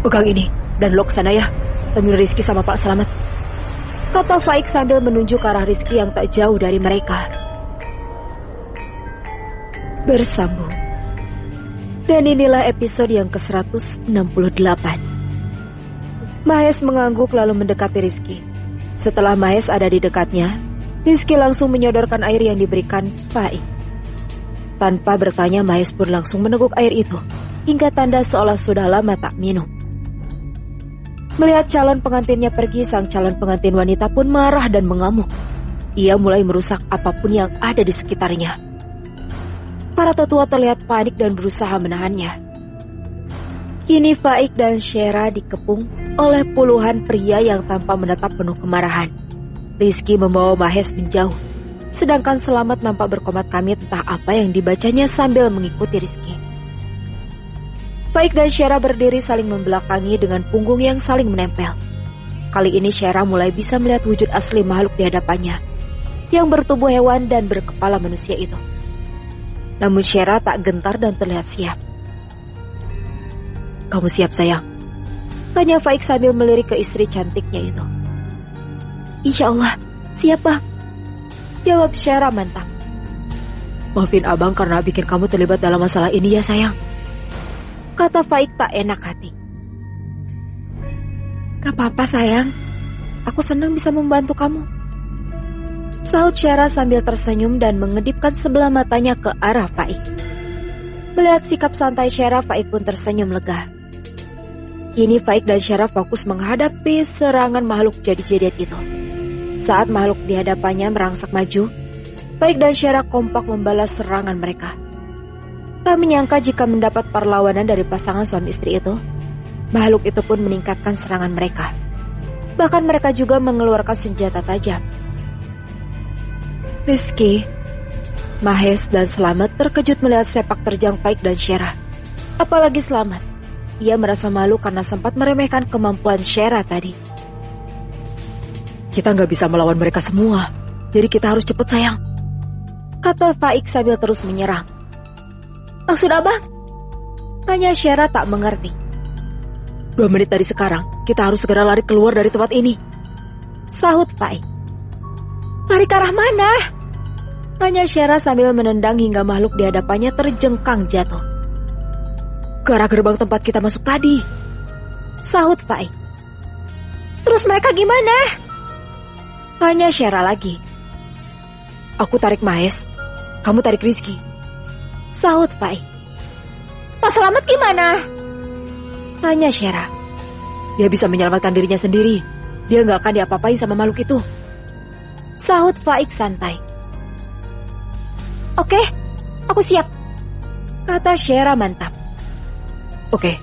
"Pegang ini dan lo kesana ya, temuin Rizky sama Pak Slamet," kata Faik sambil menunjuk ke arah Rizky yang tak jauh dari mereka. Bersambung. Dan inilah episode yang ke-168. Mahes mengangguk lalu mendekati Rizky. Setelah Mahes ada di dekatnya, Rizky langsung menyodorkan air yang diberikan Faik. Tanpa bertanya, Mahes pun langsung meneguk air itu, hingga tanda seolah sudah lama tak minum. Melihat calon pengantinnya pergi, sang calon pengantin wanita pun marah dan mengamuk. Ia mulai merusak apapun yang ada di sekitarnya. Para tetua terlihat panik dan berusaha menahannya. Kini Faik dan Syera dikepung oleh puluhan pria yang tanpa menatap penuh kemarahan. Rizky membawa Mahes menjauh, sedangkan Slamet nampak berkomat-kamit entah apa yang dibacanya sambil mengikuti Rizky. Faik dan Syera berdiri saling membelakangi dengan punggung yang saling menempel. Kali ini Syera mulai bisa melihat wujud asli makhluk di hadapannya, yang bertubuh hewan dan berkepala manusia itu. Namun Syera tak gentar dan terlihat siap. "Kamu siap sayang?" tanya Faik sambil melirik ke istri cantiknya itu. "Insya Allah, siap bang," jawab Syera mantap. "Maafin abang karena bikin kamu terlibat dalam masalah ini ya sayang," kata Faik tak enak hati. "Gak apa-apa sayang, aku senang bisa membantu kamu," sahut Syera sambil tersenyum dan mengedipkan sebelah matanya ke arah Faik. Melihat sikap santai Syera, Faik pun tersenyum lega. Kini Faik dan Syera fokus menghadapi serangan makhluk jadi-jadian itu. Saat makhluk di hadapannya merangsek maju, Faik dan Syera kompak membalas serangan mereka. Tak menyangka jika mendapat perlawanan dari pasangan suami istri itu, makhluk itu pun meningkatkan serangan mereka. Bahkan mereka juga mengeluarkan senjata tajam. Rizky, Mahes dan Slamet terkejut melihat sepak terjang Faik dan Syera. Apalagi Slamet. Ia merasa malu karena sempat meremehkan kemampuan Syera tadi. "Kita nggak bisa melawan mereka semua, jadi kita harus cepat sayang," kata Faik sambil terus menyerang. "Maksud abang?" tanya Syera tak mengerti. 2 menit dari sekarang, kita harus segera lari keluar dari tempat ini," sahut Faik. "Lari ke arah mana?" tanya Syera sambil menendang hingga makhluk di hadapannya terjengkang jatuh. "Ke arah gerbang tempat kita masuk tadi," sahut Faik. "Terus mereka gimana?" tanya Syera lagi. "Aku tarik Mahes, kamu tarik Rizky," sahut Faik. "Pak Slamet gimana?" tanya Syera. "Dia bisa menyelamatkan dirinya sendiri. Dia nggak akan diapa-apain sama makhluk itu," sahut Faik santai. "Oke, aku siap," kata Syera mantap. "Oke,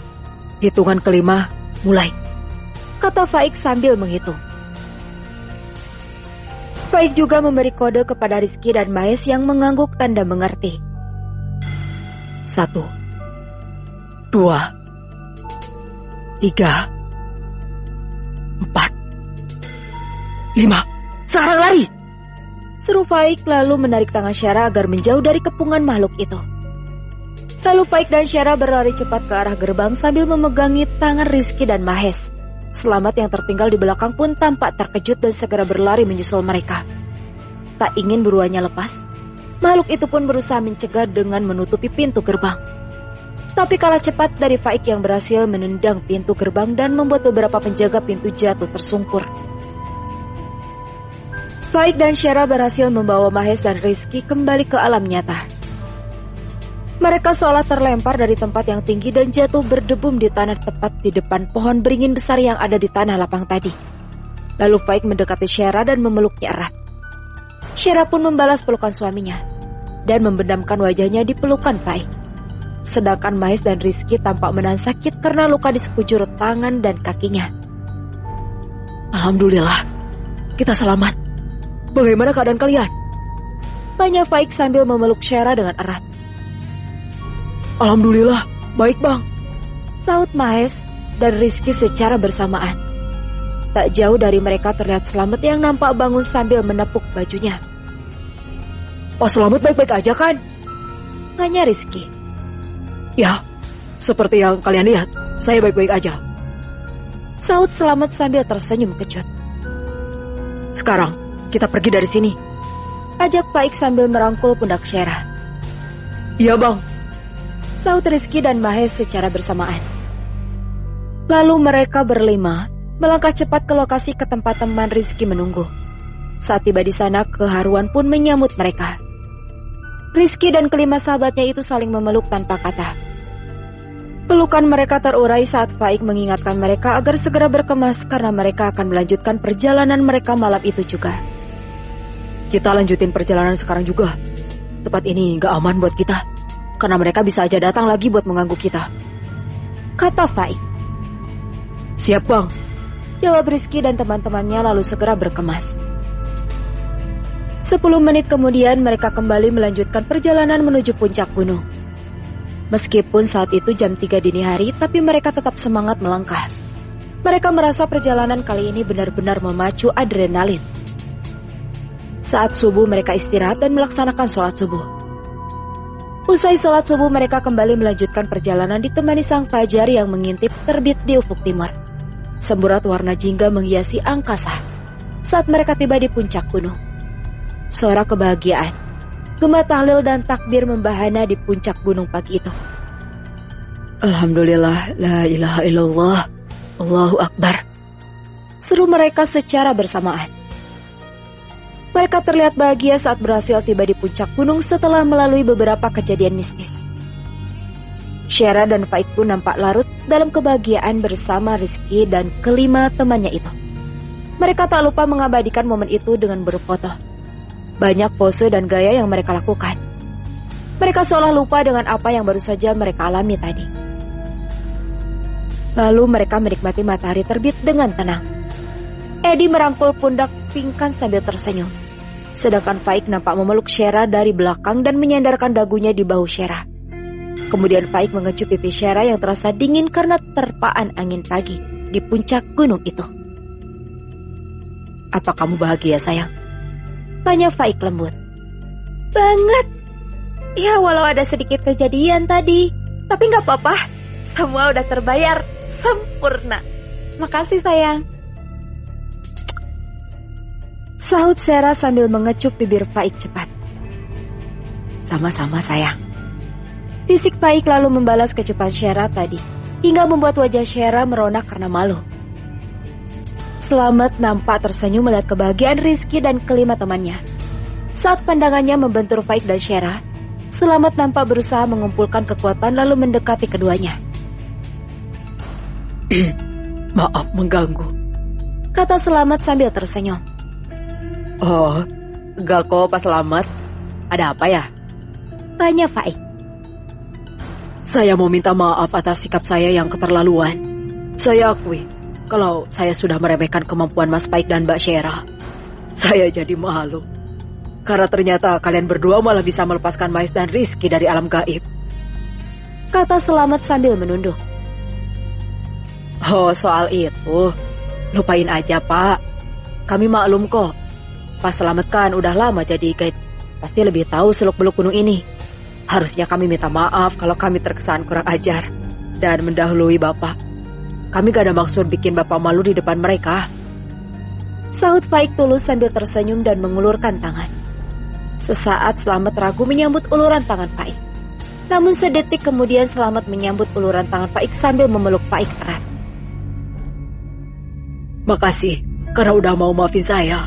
hitungan kelima, mulai," kata Faik sambil menghitung. Faik juga memberi kode kepada Rizky dan Mahes yang mengangguk tanda mengerti. 1, 2, 3, 4, 5. "Sekarang lari!" seru Faik lalu menarik tangan Syera agar menjauh dari kepungan makhluk itu. Lalu Faik dan Syera berlari cepat ke arah gerbang sambil memegangi tangan Rizky dan Mahes. Slamet yang tertinggal di belakang pun tampak terkejut dan segera berlari menyusul mereka. Tak ingin buruannya lepas, Makhluk itu pun berusaha mencegah dengan menutupi pintu gerbang. Tapi kalah cepat dari Faik yang berhasil menendang pintu gerbang dan membuat beberapa penjaga pintu jatuh tersungkur. Faik dan Syera berhasil membawa Mahes dan Rizky kembali ke alam nyata. Mereka seolah terlempar dari tempat yang tinggi dan jatuh berdebum di tanah tepat di depan pohon beringin besar yang ada di tanah lapang tadi. Lalu Faik mendekati Syera dan memeluknya erat. Syera pun membalas pelukan suaminya dan membendamkan wajahnya di pelukan Faik. Sedangkan Mahes dan Rizky tampak menahan sakit karena luka di sekujur tangan dan kakinya. Alhamdulillah, kita selamat. Bagaimana keadaan kalian? Tanya Faik sambil memeluk Syera dengan erat. Alhamdulillah, baik bang. Sahut Mahes dan Rizky secara bersamaan. Tak jauh dari mereka terlihat Selamat yang nampak bangun sambil menepuk bajunya. Pak Selamat baik-baik aja kan? Tanya Rizky. Ya, seperti yang kalian lihat, saya baik-baik aja. Sahut Selamat sambil tersenyum kecut. Sekarang, kita pergi dari sini. Ajak Faik sambil merangkul pundak Syera. Iya bang. Sahut Rizky dan Mahes secara bersamaan. Lalu mereka berlima melangkah cepat ke lokasi ke tempat teman Rizky menunggu. Saat tiba di sana, keharuan pun menyambut mereka. Rizky dan kelima sahabatnya itu saling memeluk tanpa kata. Pelukan mereka terurai saat Faik mengingatkan mereka agar segera berkemas karena mereka akan melanjutkan perjalanan mereka malam itu juga. Kita lanjutin perjalanan sekarang juga. Tempat ini gak aman buat kita, karena mereka bisa aja datang lagi buat mengganggu kita. Kata Faik. Siap bang. Jawab Rizky dan teman-temannya lalu segera berkemas. 10 menit kemudian mereka kembali melanjutkan perjalanan menuju puncak gunung. Meskipun saat itu jam 3 dini hari, tapi mereka tetap semangat melangkah. Mereka merasa perjalanan kali ini benar-benar memacu adrenalin. Saat subuh mereka istirahat dan melaksanakan sholat subuh. Usai sholat subuh mereka kembali melanjutkan perjalanan ditemani sang fajar yang mengintip terbit di ufuk timur. Semburat warna jingga menghiasi angkasa saat mereka tiba di puncak gunung. Suara kebahagiaan, gema tahlil dan takbir membahana di puncak gunung pagi itu. Alhamdulillah, la ilaha illallah, Allahu Akbar. Seru mereka secara bersamaan. Mereka terlihat bahagia saat berhasil tiba di puncak gunung setelah melalui beberapa kejadian mistis. Syera dan Faik pun nampak larut dalam kebahagiaan bersama Rizky dan kelima temannya itu. Mereka tak lupa mengabadikan momen itu dengan berfoto. Banyak pose dan gaya yang mereka lakukan. Mereka seolah lupa dengan apa yang baru saja mereka alami tadi. Lalu mereka menikmati matahari terbit dengan tenang. Eddie merangkul pundak Pingkan sambil tersenyum. Sedangkan Faik nampak memeluk Syera dari belakang dan menyandarkan dagunya di bahu Syera. Kemudian Faik mengecup pipi Syera yang terasa dingin karena terpaan angin pagi di puncak gunung itu. Apa kamu bahagia sayang? Tanya Faik lembut. Banget. Ya walau ada sedikit kejadian tadi, tapi gak apa-apa. Semua udah terbayar sempurna. Makasih sayang. Sahut Syera sambil mengecup bibir Faik cepat. Sama-sama sayang. Fisik Faik lalu membalas kecupan Syera tadi, hingga membuat wajah Syera meronak karena malu. Selamat nampak tersenyum melihat kebahagiaan Rizky dan kelima temannya. Saat pandangannya membentur Faik dan Syera, Selamat nampak berusaha mengumpulkan kekuatan lalu mendekati keduanya. Maaf mengganggu, kata Selamat sambil tersenyum. Oh, enggak kok Pak Selamat. Ada apa ya? Tanya Faik. Saya mau minta maaf atas sikap saya yang keterlaluan. Saya akui kalau saya sudah meremehkan kemampuan Mas Faik dan Mbak Syera. Saya jadi malu. Karena ternyata kalian berdua malah bisa melepaskan Mahes dan Rizky dari alam gaib. Kata Selamat sambil menunduk. Oh, soal itu lupain aja Pak. Kami maklum kok. Pak Selamat kan udah lama jadi guide. Pasti lebih tahu seluk-beluk gunung ini. Harusnya kami minta maaf kalau kami terkesan kurang ajar dan mendahului Bapak. Kami gak ada maksud bikin Bapak malu di depan mereka. Sahut Faik tulus sambil tersenyum dan mengulurkan tangan. Sesaat Slamet ragu menyambut uluran tangan Faik. Namun sedetik kemudian Slamet menyambut uluran tangan Faik sambil memeluk Faik erat. Makasih karena udah mau maafin saya.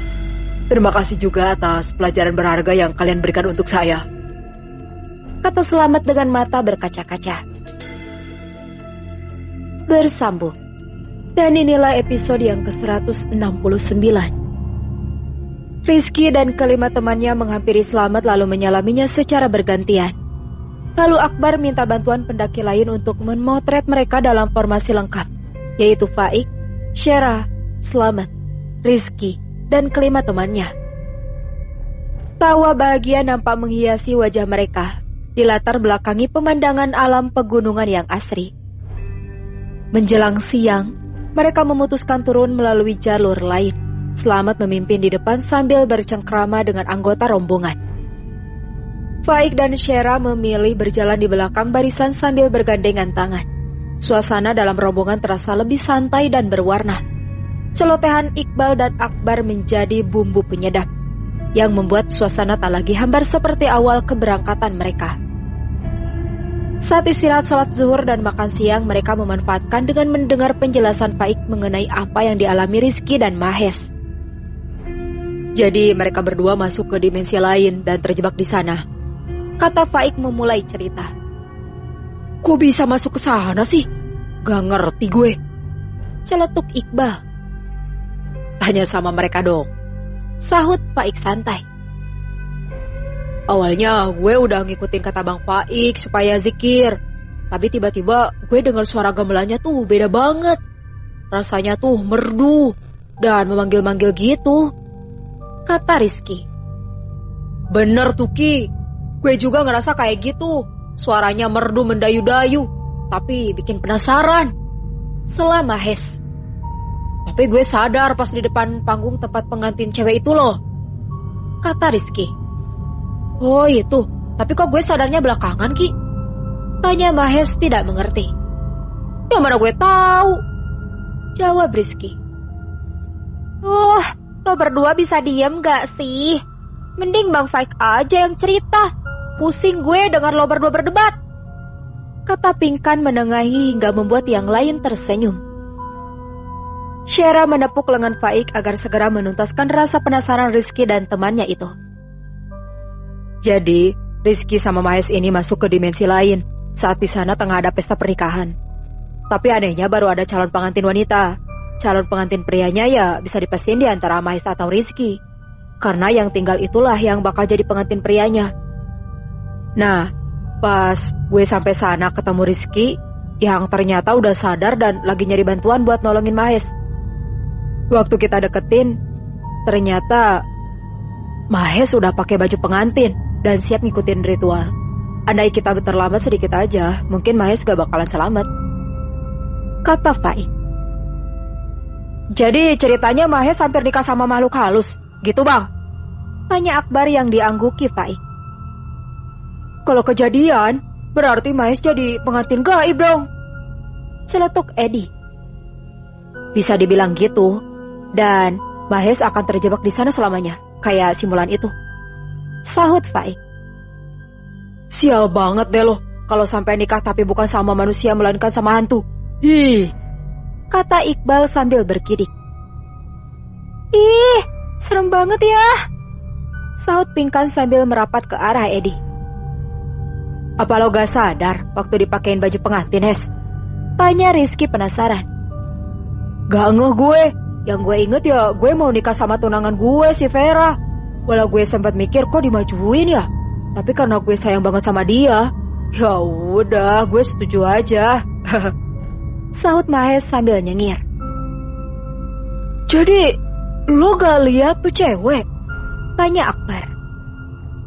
Terima kasih juga atas pelajaran berharga yang kalian berikan untuk saya, kata Slamet dengan mata berkaca-kaca. Bersambung. Dan inilah episode yang ke-169. Rizky dan kelima temannya menghampiri Slamet lalu menyalaminya secara bergantian. Lalu Akbar minta bantuan pendaki lain untuk memotret mereka dalam formasi lengkap, yaitu Faik, Syera, Slamet, Rizky, dan kelima temannya. Tawa bahagia nampak menghiasi wajah mereka, dilatar belakangi pemandangan alam pegunungan yang asri. Menjelang siang, mereka memutuskan turun melalui jalur lain. Slamet memimpin di depan sambil bercengkrama dengan anggota rombongan. Faik dan Syera memilih berjalan di belakang barisan sambil bergandengan tangan. Suasana dalam rombongan terasa lebih santai dan berwarna. Celotehan Iqbal dan Akbar menjadi bumbu penyedap, yang membuat suasana tak lagi hambar seperti awal keberangkatan mereka. Saat istirahat sholat zuhur dan makan siang, mereka memanfaatkan dengan mendengar penjelasan Faik mengenai apa yang dialami Rizky dan Mahes. Jadi mereka berdua masuk ke dimensi lain dan terjebak di sana, kata Faik memulai cerita. Kok bisa masuk ke sana sih? Gak ngerti gue, celetuk Iqbal. Tanya sama mereka dong, sahut Faik santai. Awalnya gue udah ngikutin kata Bang Faik supaya zikir, tapi tiba-tiba gue dengar suara gamelannya tuh beda banget. Rasanya tuh merdu dan memanggil-manggil gitu, kata Rizky. Bener tuh Ki, gue juga ngerasa kayak gitu. Suaranya merdu mendayu-dayu, tapi bikin penasaran, sela Mahes. Tapi gue sadar pas di depan panggung tempat pengantin cewek itu loh, kata Rizky. Oh itu, tapi kok gue sadarnya belakangan Ki? Tanya Mahes tidak mengerti. Ya mana gue tahu, jawab Rizky. Lo berdua bisa diem gak sih? Mending Bang Faik aja yang cerita. Pusing gue dengar lo berdua berdebat, kata Pingkan menengahi hingga membuat yang lain tersenyum. Syera menepuk lengan Faik agar segera menuntaskan rasa penasaran Rizky dan temannya itu. Jadi, Rizky sama Mahes ini masuk ke dimensi lain saat di sana tengah ada pesta pernikahan. Tapi anehnya baru ada calon pengantin wanita. Calon pengantin prianya ya bisa dipastiin di antara Mahes atau Rizky, karena yang tinggal itulah yang bakal jadi pengantin prianya. Nah, pas gue sampai sana ketemu Rizky, yang ternyata udah sadar dan lagi nyari bantuan buat nolongin Mahes. Waktu kita deketin, ternyata Mahes udah pakai baju pengantin dan siap ngikutin ritual. Andai kita terlambat sedikit aja, mungkin Mahes gak bakalan selamat, kata Faik. Jadi ceritanya Mahes hampir nikah sama makhluk halus, gitu Bang? Tanya Akbar yang diangguki Faik. Kalau kejadian, berarti Mahes jadi pengantin gaib dong, celetuk Edi. Bisa dibilang gitu, dan Mahes akan terjebak di sana selamanya, kayak simulan itu, sahut Faik. Sial banget deh lo, kalau sampai nikah tapi bukan sama manusia melainkan sama hantu. Ih, kata Iqbal sambil berkidik. Ih, serem banget ya, sahut Pingkan sambil merapat ke arah Edi. Apa lo gak sadar waktu dipakein baju pengantin, Hes? Tanya Rizky penasaran. Gak ngeh gue, yang gue inget ya gue mau nikah sama tunangan gue si Vera. Walau gue sempat mikir kok dimajuin ya, tapi karena gue sayang banget sama dia, ya udah gue setuju aja. Sahut Mahes sambil nyengir. Jadi lo gak lihat tuh cewek? Tanya Akbar.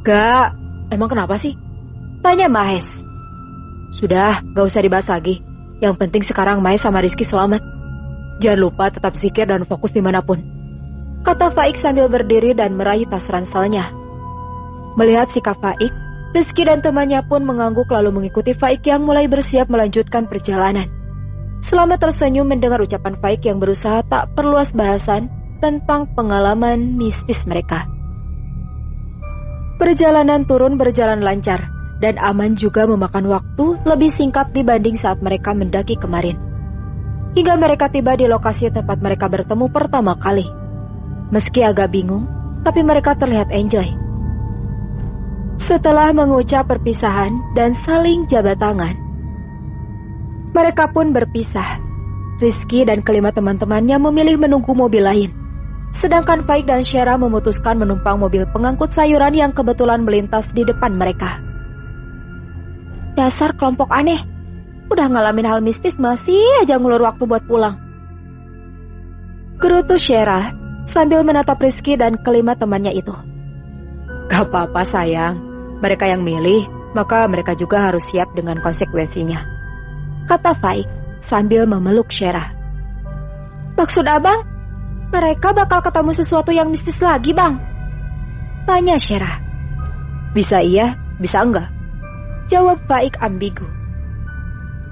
Gak, emang kenapa sih? Tanya Mahes. Sudah, gak usah dibahas lagi. Yang penting sekarang Mahes sama Rizky selamat. Jangan lupa tetap zikir dan fokus dimanapun, kata Faik sambil berdiri dan meraih tas ranselnya. Melihat sikap Faik, Rizky dan temannya pun mengangguk lalu mengikuti Faik yang mulai bersiap melanjutkan perjalanan. Slamet tersenyum mendengar ucapan Faik yang berusaha tak perluas bahasan tentang pengalaman mistis mereka. Perjalanan turun berjalan lancar, dan aman juga memakan waktu lebih singkat dibanding saat mereka mendaki kemarin. Hingga mereka tiba di lokasi tempat mereka bertemu pertama kali. Meski agak bingung, tapi mereka terlihat enjoy. Setelah mengucap perpisahan dan saling jabat tangan, mereka pun berpisah. Rizky dan kelima teman-temannya memilih menunggu mobil lain. Sedangkan Faik dan Syera memutuskan menumpang mobil pengangkut sayuran yang kebetulan melintas di depan mereka. Dasar kelompok aneh. Udah ngalamin hal mistis masih aja ngulur waktu buat pulang. Gerutu Syera sambil menatap Rizky dan kelima temannya itu. Gak apa-apa sayang. Mereka yang milih, maka mereka juga harus siap dengan konsekuensinya, kata Faik sambil memeluk Syera. Maksud abang, mereka bakal ketemu sesuatu yang mistis lagi bang? Tanya Syera. Bisa iya, bisa enggak, jawab Faik ambigu.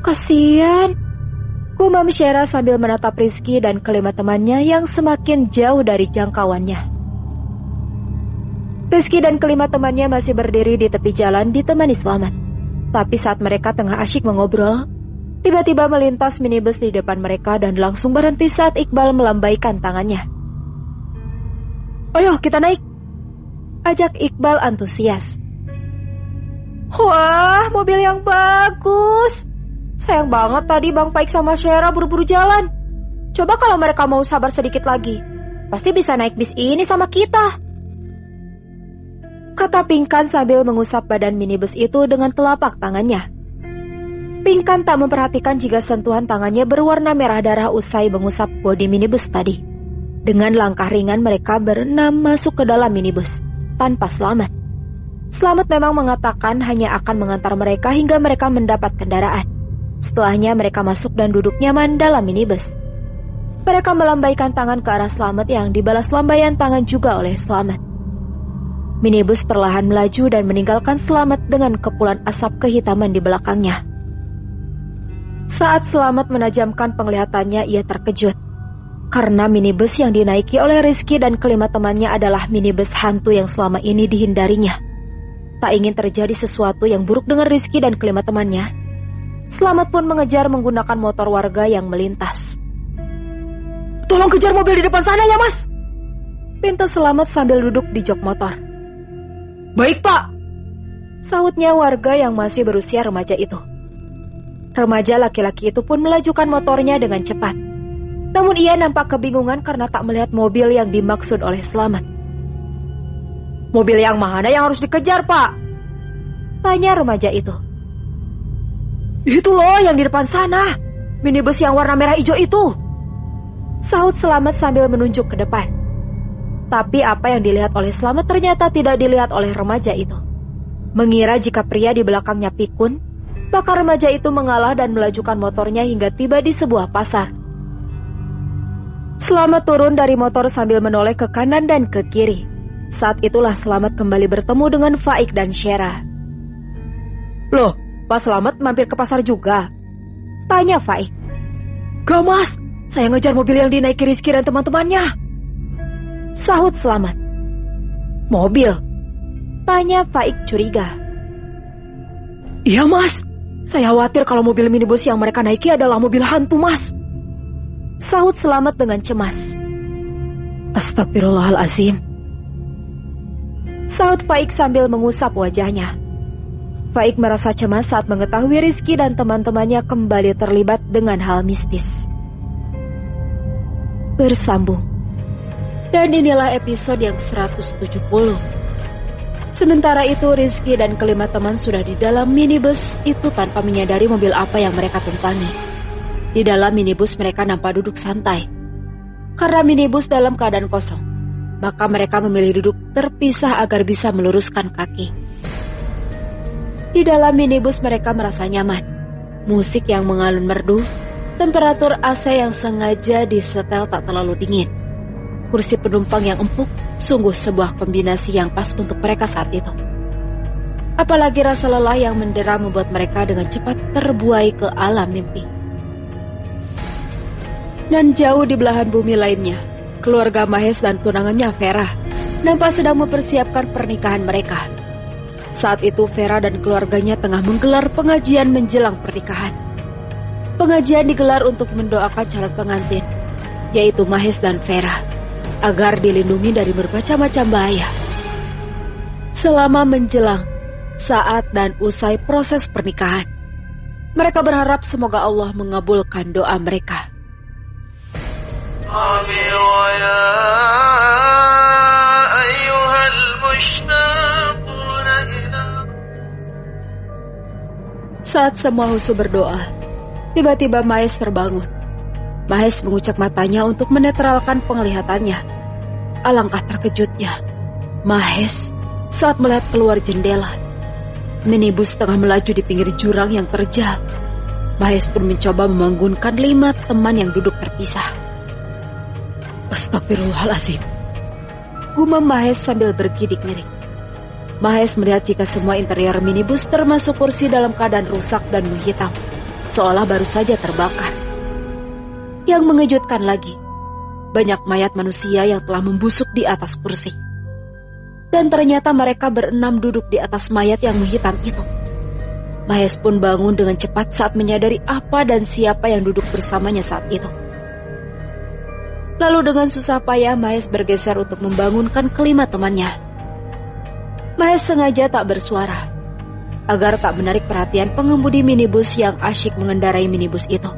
Kasian, gumam Syera sambil menatap Rizky dan kelima temannya yang semakin jauh dari jangkauannya. Rizky dan kelima temannya masih berdiri di tepi jalan ditemani Slamet. Tapi saat mereka tengah asyik mengobrol, tiba-tiba melintas minibus di depan mereka dan langsung berhenti saat Iqbal melambaikan tangannya. Ayo kita naik, ajak Iqbal antusias. Wah, mobil yang bagus. Sayang banget tadi Bang Faik sama Syera buru-buru jalan. Coba kalau mereka mau sabar sedikit lagi, pasti bisa naik bis ini sama kita, kata Pinkan sambil mengusap badan minibus itu dengan telapak tangannya. Pinkan tak memperhatikan jika sentuhan tangannya berwarna merah darah usai mengusap bodi minibus tadi. Dengan langkah ringan mereka berenam masuk ke dalam minibus, tanpa Slamet. Slamet memang mengatakan hanya akan mengantar mereka hingga mereka mendapat kendaraan. Setelahnya mereka masuk dan duduk nyaman dalam minibus. Mereka melambaikan tangan ke arah Slamet yang dibalas lambaian tangan juga oleh Slamet. Minibus perlahan melaju dan meninggalkan Slamet dengan kepulan asap kehitaman di belakangnya. Saat Slamet menajamkan penglihatannya, ia terkejut. Karena minibus yang dinaiki oleh Rizky dan kelima temannya adalah minibus hantu yang selama ini dihindarinya. Tak ingin terjadi sesuatu yang buruk dengan Rizky dan kelima temannya, Slamet pun mengejar menggunakan motor warga yang melintas. Tolong kejar mobil di depan sana ya mas, pinta Slamet sambil duduk di jok motor. Baik pak, sahutnya warga yang masih berusia remaja itu. Remaja laki-laki itu pun melajukan motornya dengan cepat. Namun ia nampak kebingungan karena tak melihat mobil yang dimaksud oleh Slamet. Mobil yang mana yang harus dikejar pak? Tanya remaja itu. Itu loh yang di depan sana, minibus yang warna merah hijau itu, sahut Slamet sambil menunjuk ke depan. Tapi apa yang dilihat oleh Slamet ternyata tidak dilihat oleh remaja itu. Mengira jika pria di belakangnya pikun, maka remaja itu mengalah dan melajukan motornya hingga tiba di sebuah pasar. Slamet turun dari motor sambil menoleh ke kanan dan ke kiri. Saat itulah Slamet kembali bertemu dengan Faik dan Syera. Loh, Pak Slamet mampir ke pasar juga? Tanya Faik. Gak mas, saya ngejar mobil yang dinaiki Rizky dan teman-temannya, sahut Slamet. Mobil? Tanya Faik curiga. Iya mas, saya khawatir kalau mobil minibus yang mereka naiki adalah mobil hantu mas, sahut Slamet dengan cemas. Astagfirullahalazim, sahut Faik sambil mengusap wajahnya. Faik merasa cemas saat mengetahui Rizky dan teman-temannya kembali terlibat dengan hal mistis. Bersambung. Dan inilah episode yang 170. Sementara itu Rizky dan kelima teman sudah di dalam minibus itu tanpa menyadari mobil apa yang mereka tumpangi. Di dalam minibus mereka nampak duduk santai. Karena minibus dalam keadaan kosong, maka mereka memilih duduk terpisah agar bisa meluruskan kaki. Di dalam minibus mereka merasa nyaman. Musik yang mengalun merdu, temperatur AC yang sengaja disetel tak terlalu dingin. Kursi penumpang yang empuk, sungguh sebuah kombinasi yang pas untuk mereka saat itu. Apalagi rasa lelah yang mendera membuat mereka dengan cepat terbuai ke alam mimpi. Dan jauh di belahan bumi lainnya, keluarga Mahes dan tunangannya Vera nampak sedang mempersiapkan pernikahan mereka. Saat itu Vera dan keluarganya tengah menggelar pengajian menjelang pernikahan. Pengajian digelar untuk mendoakan calon pengantin, yaitu Mahes dan Vera, agar dilindungi dari berbagai macam bahaya. Selama menjelang, saat dan usai proses pernikahan, mereka berharap semoga Allah mengabulkan doa mereka. Saat semua husu berdoa, tiba-tiba Mahes terbangun. Mahes mengucek matanya untuk menetralkan penglihatannya. Alangkah terkejutnya Mahes saat melihat keluar jendela. Minibus tengah melaju di pinggir jurang yang terjal. Mahes pun mencoba membangunkan 5 teman yang duduk terpisah. Astagfirullahaladzim, gumam Mahes sambil bergidik-gidik. Mahes melihat jika semua interior minibus termasuk kursi dalam keadaan rusak dan menghitam, seolah baru saja terbakar. Yang mengejutkan lagi, banyak mayat manusia yang telah membusuk di atas kursi. Dan ternyata mereka berenam duduk di atas mayat yang menghitam itu. Mahes pun bangun dengan cepat saat menyadari apa dan siapa yang duduk bersamanya saat itu. Lalu dengan susah payah Mahes bergeser untuk membangunkan kelima temannya. Mahes sengaja tak bersuara, agar tak menarik perhatian pengemudi minibus yang asyik mengendarai minibus itu,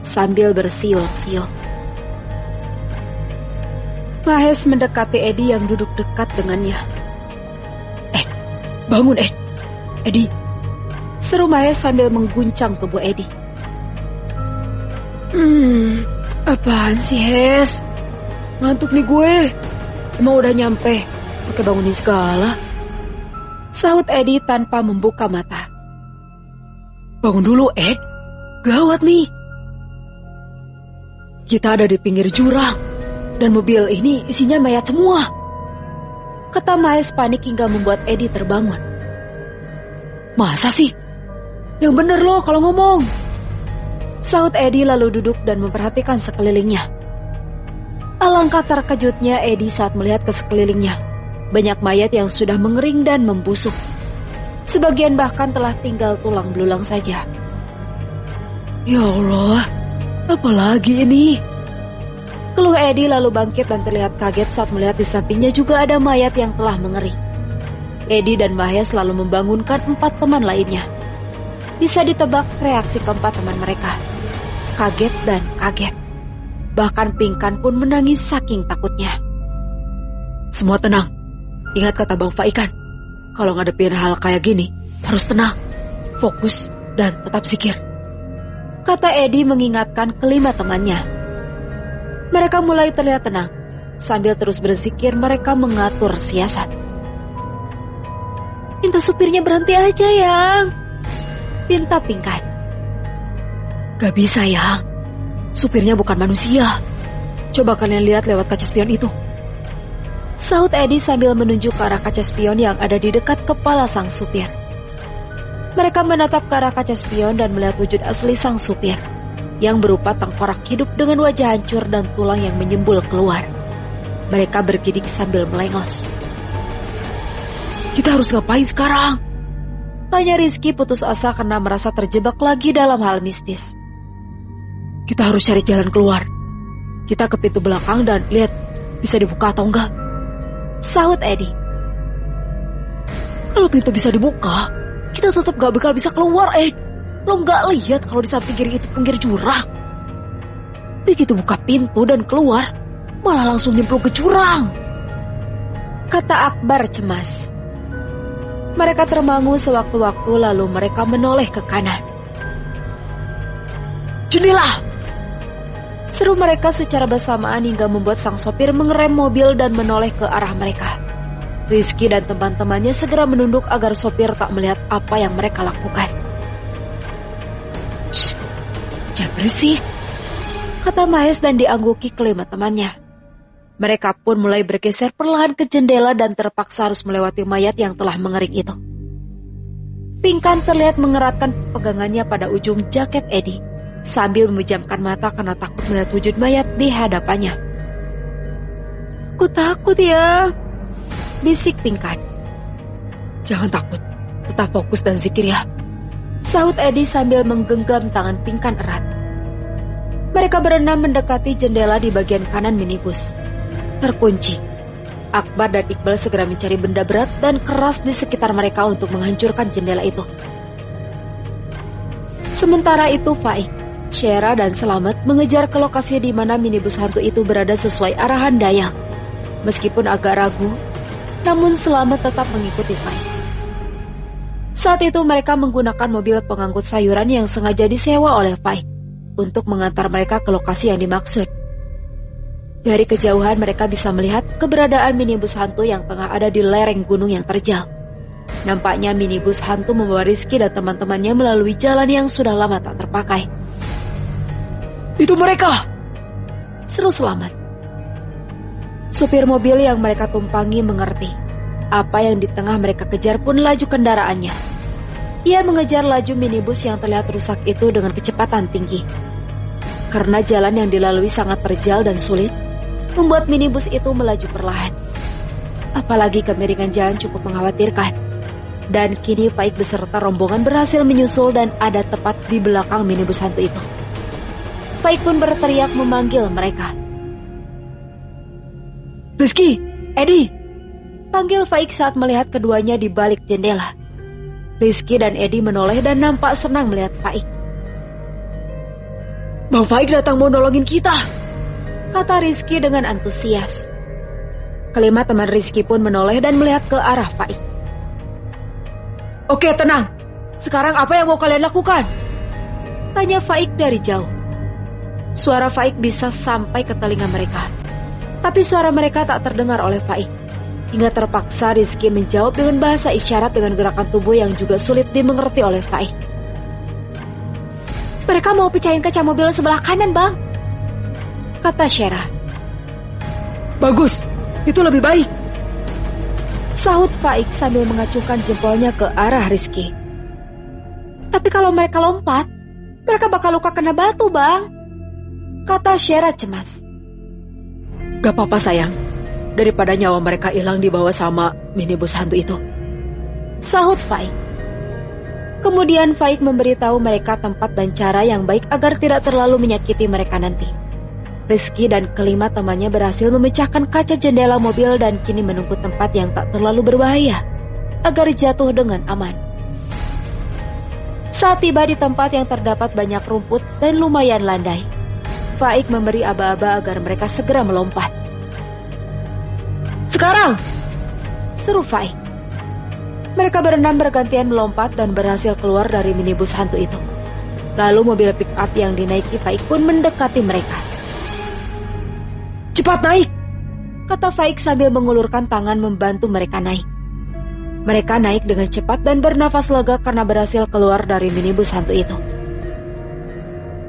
sambil bersiul-siul. Mahes mendekati Edi yang duduk dekat dengannya. Bangun Edi, seru Mahes sambil mengguncang tubuh Edi. Apaan sih Hes? Ngantuk nih gue. Emang udah nyampe, pakai bangunin segala. Sahut Edi tanpa membuka mata. Bangun dulu Ed, gawat nih. Kita ada di pinggir jurang, dan mobil ini isinya mayat semua. Kata Mahes panik hingga membuat Edi terbangun. Masa sih? Yang bener loh kalau ngomong. Sahut Edi lalu duduk dan memperhatikan sekelilingnya. Alangkah terkejutnya Edi saat melihat ke sekelilingnya. Banyak mayat yang sudah mengering dan membusuk. Sebagian bahkan telah tinggal tulang belulang saja. Ya Allah, apa lagi ini? Keluh Edi lalu bangkit dan terlihat kaget saat melihat di sampingnya juga ada mayat yang telah mengering. Edi dan Mahes lalu membangunkan 4 teman lainnya. Bisa ditebak reaksi keempat teman mereka. Kaget dan kaget. Bahkan Pingkan pun menangis saking takutnya. Semua tenang. Ingat kata Bang Faikan, kalau ngadepin hal kayak gini, harus tenang, fokus, dan tetap zikir. Kata Edi mengingatkan kelima temannya. Mereka mulai terlihat tenang. Sambil terus berzikir, mereka mengatur siasat. Minta supirnya berhenti aja, Yang. Pinta Pingkan. Gak bisa, Yang. Supirnya bukan manusia. Coba kalian lihat lewat kaca spion itu. Sahut Edi sambil menunjuk ke arah kaca spion yang ada di dekat kepala sang supir. Mereka menatap ke arah kaca spion dan melihat wujud asli sang supir, yang berupa tengkorak hidup dengan wajah hancur dan tulang yang menyembul keluar. Mereka bergidik sambil melengos. Kita harus ngapain sekarang? Tanya Rizky putus asa karena merasa terjebak lagi dalam hal mistis. Kita harus cari jalan keluar. Kita ke pintu belakang dan lihat bisa dibuka atau enggak. Sahut Edi. Kalau pintu bisa dibuka, kita tetap gak bakal bisa keluar, Ed. Lo gak lihat kalau di samping kiri itu pinggir jurang? Begitu buka pintu dan keluar, malah langsung nyemplung ke jurang. Kata Akbar cemas. Mereka termangu sewaktu-waktu lalu mereka menoleh ke kanan. Jendela! Seru mereka secara bersamaan hingga membuat sang sopir mengerem mobil dan menoleh ke arah mereka. Rizky dan teman-temannya segera menunduk agar sopir tak melihat apa yang mereka lakukan. Shh, jangan berisik, kata Mahes dan diangguki kelima temannya. Mereka pun mulai bergeser perlahan ke jendela dan terpaksa harus melewati mayat yang telah mengering itu. Pingkan terlihat mengeratkan pegangannya pada ujung jaket Edi, sambil memejamkan mata karena takut melihat wujud mayat di hadapannya. Aku takut ya, bisik Pingkan. Jangan takut, Tetap fokus dan zikir ya, sahut Eddie sambil menggenggam tangan Pingkan erat. Mereka berenam mendekati jendela di bagian kanan minibus. Terkunci. Akbar dan Iqbal segera mencari benda berat dan keras di sekitar mereka untuk menghancurkan jendela itu. Sementara itu Faik, Syera dan Selamat mengejar ke lokasi di mana minibus hantu itu berada sesuai arahan Dayang. Meskipun agak ragu, namun Selamat tetap mengikuti Faik. Saat itu mereka menggunakan mobil pengangkut sayuran yang sengaja disewa oleh Faik untuk mengantar mereka ke lokasi yang dimaksud. Dari kejauhan mereka bisa melihat keberadaan minibus hantu yang tengah ada di lereng gunung yang terjal. Nampaknya minibus hantu membawa Rizky dan teman-temannya melalui jalan yang sudah lama tak terpakai. Itu mereka! Seru Selamat. Supir mobil yang mereka tumpangi mengerti. Apa yang di tengah mereka kejar pun laju kendaraannya. Ia mengejar laju minibus yang terlihat rusak itu dengan kecepatan tinggi. Karena jalan yang dilalui sangat terjal dan sulit, membuat minibus itu melaju perlahan. Apalagi kemiringan jalan cukup mengkhawatirkan. Dan kini Faik beserta rombongan berhasil menyusul dan ada tepat di belakang minibus hantu itu. Faik pun berteriak memanggil mereka. Rizky, Eddie! Panggil Faik saat melihat keduanya di balik jendela. Rizky dan Eddie menoleh dan nampak senang melihat Faik. Bang Faik datang mau nolongin kita, kata Rizky dengan antusias. Kelima teman Rizky pun menoleh dan melihat ke arah Faik. Oke, tenang. Sekarang apa yang mau kalian lakukan? Tanya Faik dari jauh. Suara Faik bisa sampai ke telinga mereka. Tapi suara mereka tak terdengar oleh Faik. Hingga terpaksa Rizky menjawab dengan bahasa isyarat dengan gerakan tubuh yang juga sulit dimengerti oleh Faik. Mereka mau pecahin kaca mobil sebelah kanan, Bang, kata Syera. Bagus, itu lebih baik, sahut Faik sambil mengacungkan jempolnya ke arah Rizky. Tapi kalau mereka lompat, mereka bakal luka kena batu, Bang, kata Syera cemas. Gak apa-apa sayang, daripada nyawa mereka hilang dibawa sama minibus hantu itu, sahut Faik. Kemudian Faik memberitahu mereka tempat dan cara yang baik agar tidak terlalu menyakiti mereka nanti. Rizky dan kelima temannya berhasil memecahkan kaca jendela mobil dan kini menunggu tempat yang tak terlalu berbahaya agar jatuh dengan aman. Saat tiba di tempat yang terdapat banyak rumput dan lumayan landai, Faik memberi aba-aba agar mereka segera melompat. Sekarang! Seru Faik. Mereka berenam bergantian melompat dan berhasil keluar dari minibus hantu itu. Lalu mobil pick-up yang dinaiki Faik pun mendekati mereka. Cepat naik, kata Faik sambil mengulurkan tangan membantu mereka naik. Mereka naik dengan cepat dan bernafas lega karena berhasil keluar dari minibus hantu itu.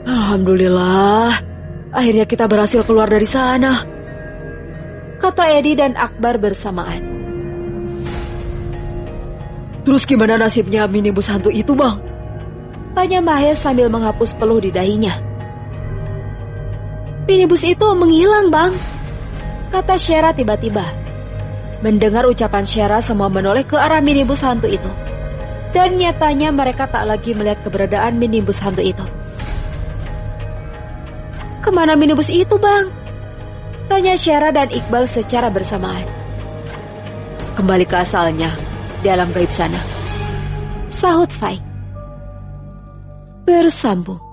Alhamdulillah, akhirnya kita berhasil keluar dari sana, kata Eddie dan Akbar bersamaan. Terus gimana nasibnya minibus hantu itu, Bang? Tanya Mahes sambil menghapus peluh di dahinya. Minibus itu menghilang, Bang, kata Syera tiba-tiba. Mendengar ucapan Syera, semua menoleh ke arah minibus hantu itu. Dan nyatanya mereka tak lagi melihat keberadaan minibus hantu itu. Kemana minibus itu, Bang? Tanya Syera dan Iqbal secara bersamaan. Kembali ke asalnya, di alam gaib sana, sahut Faik. Bersambung.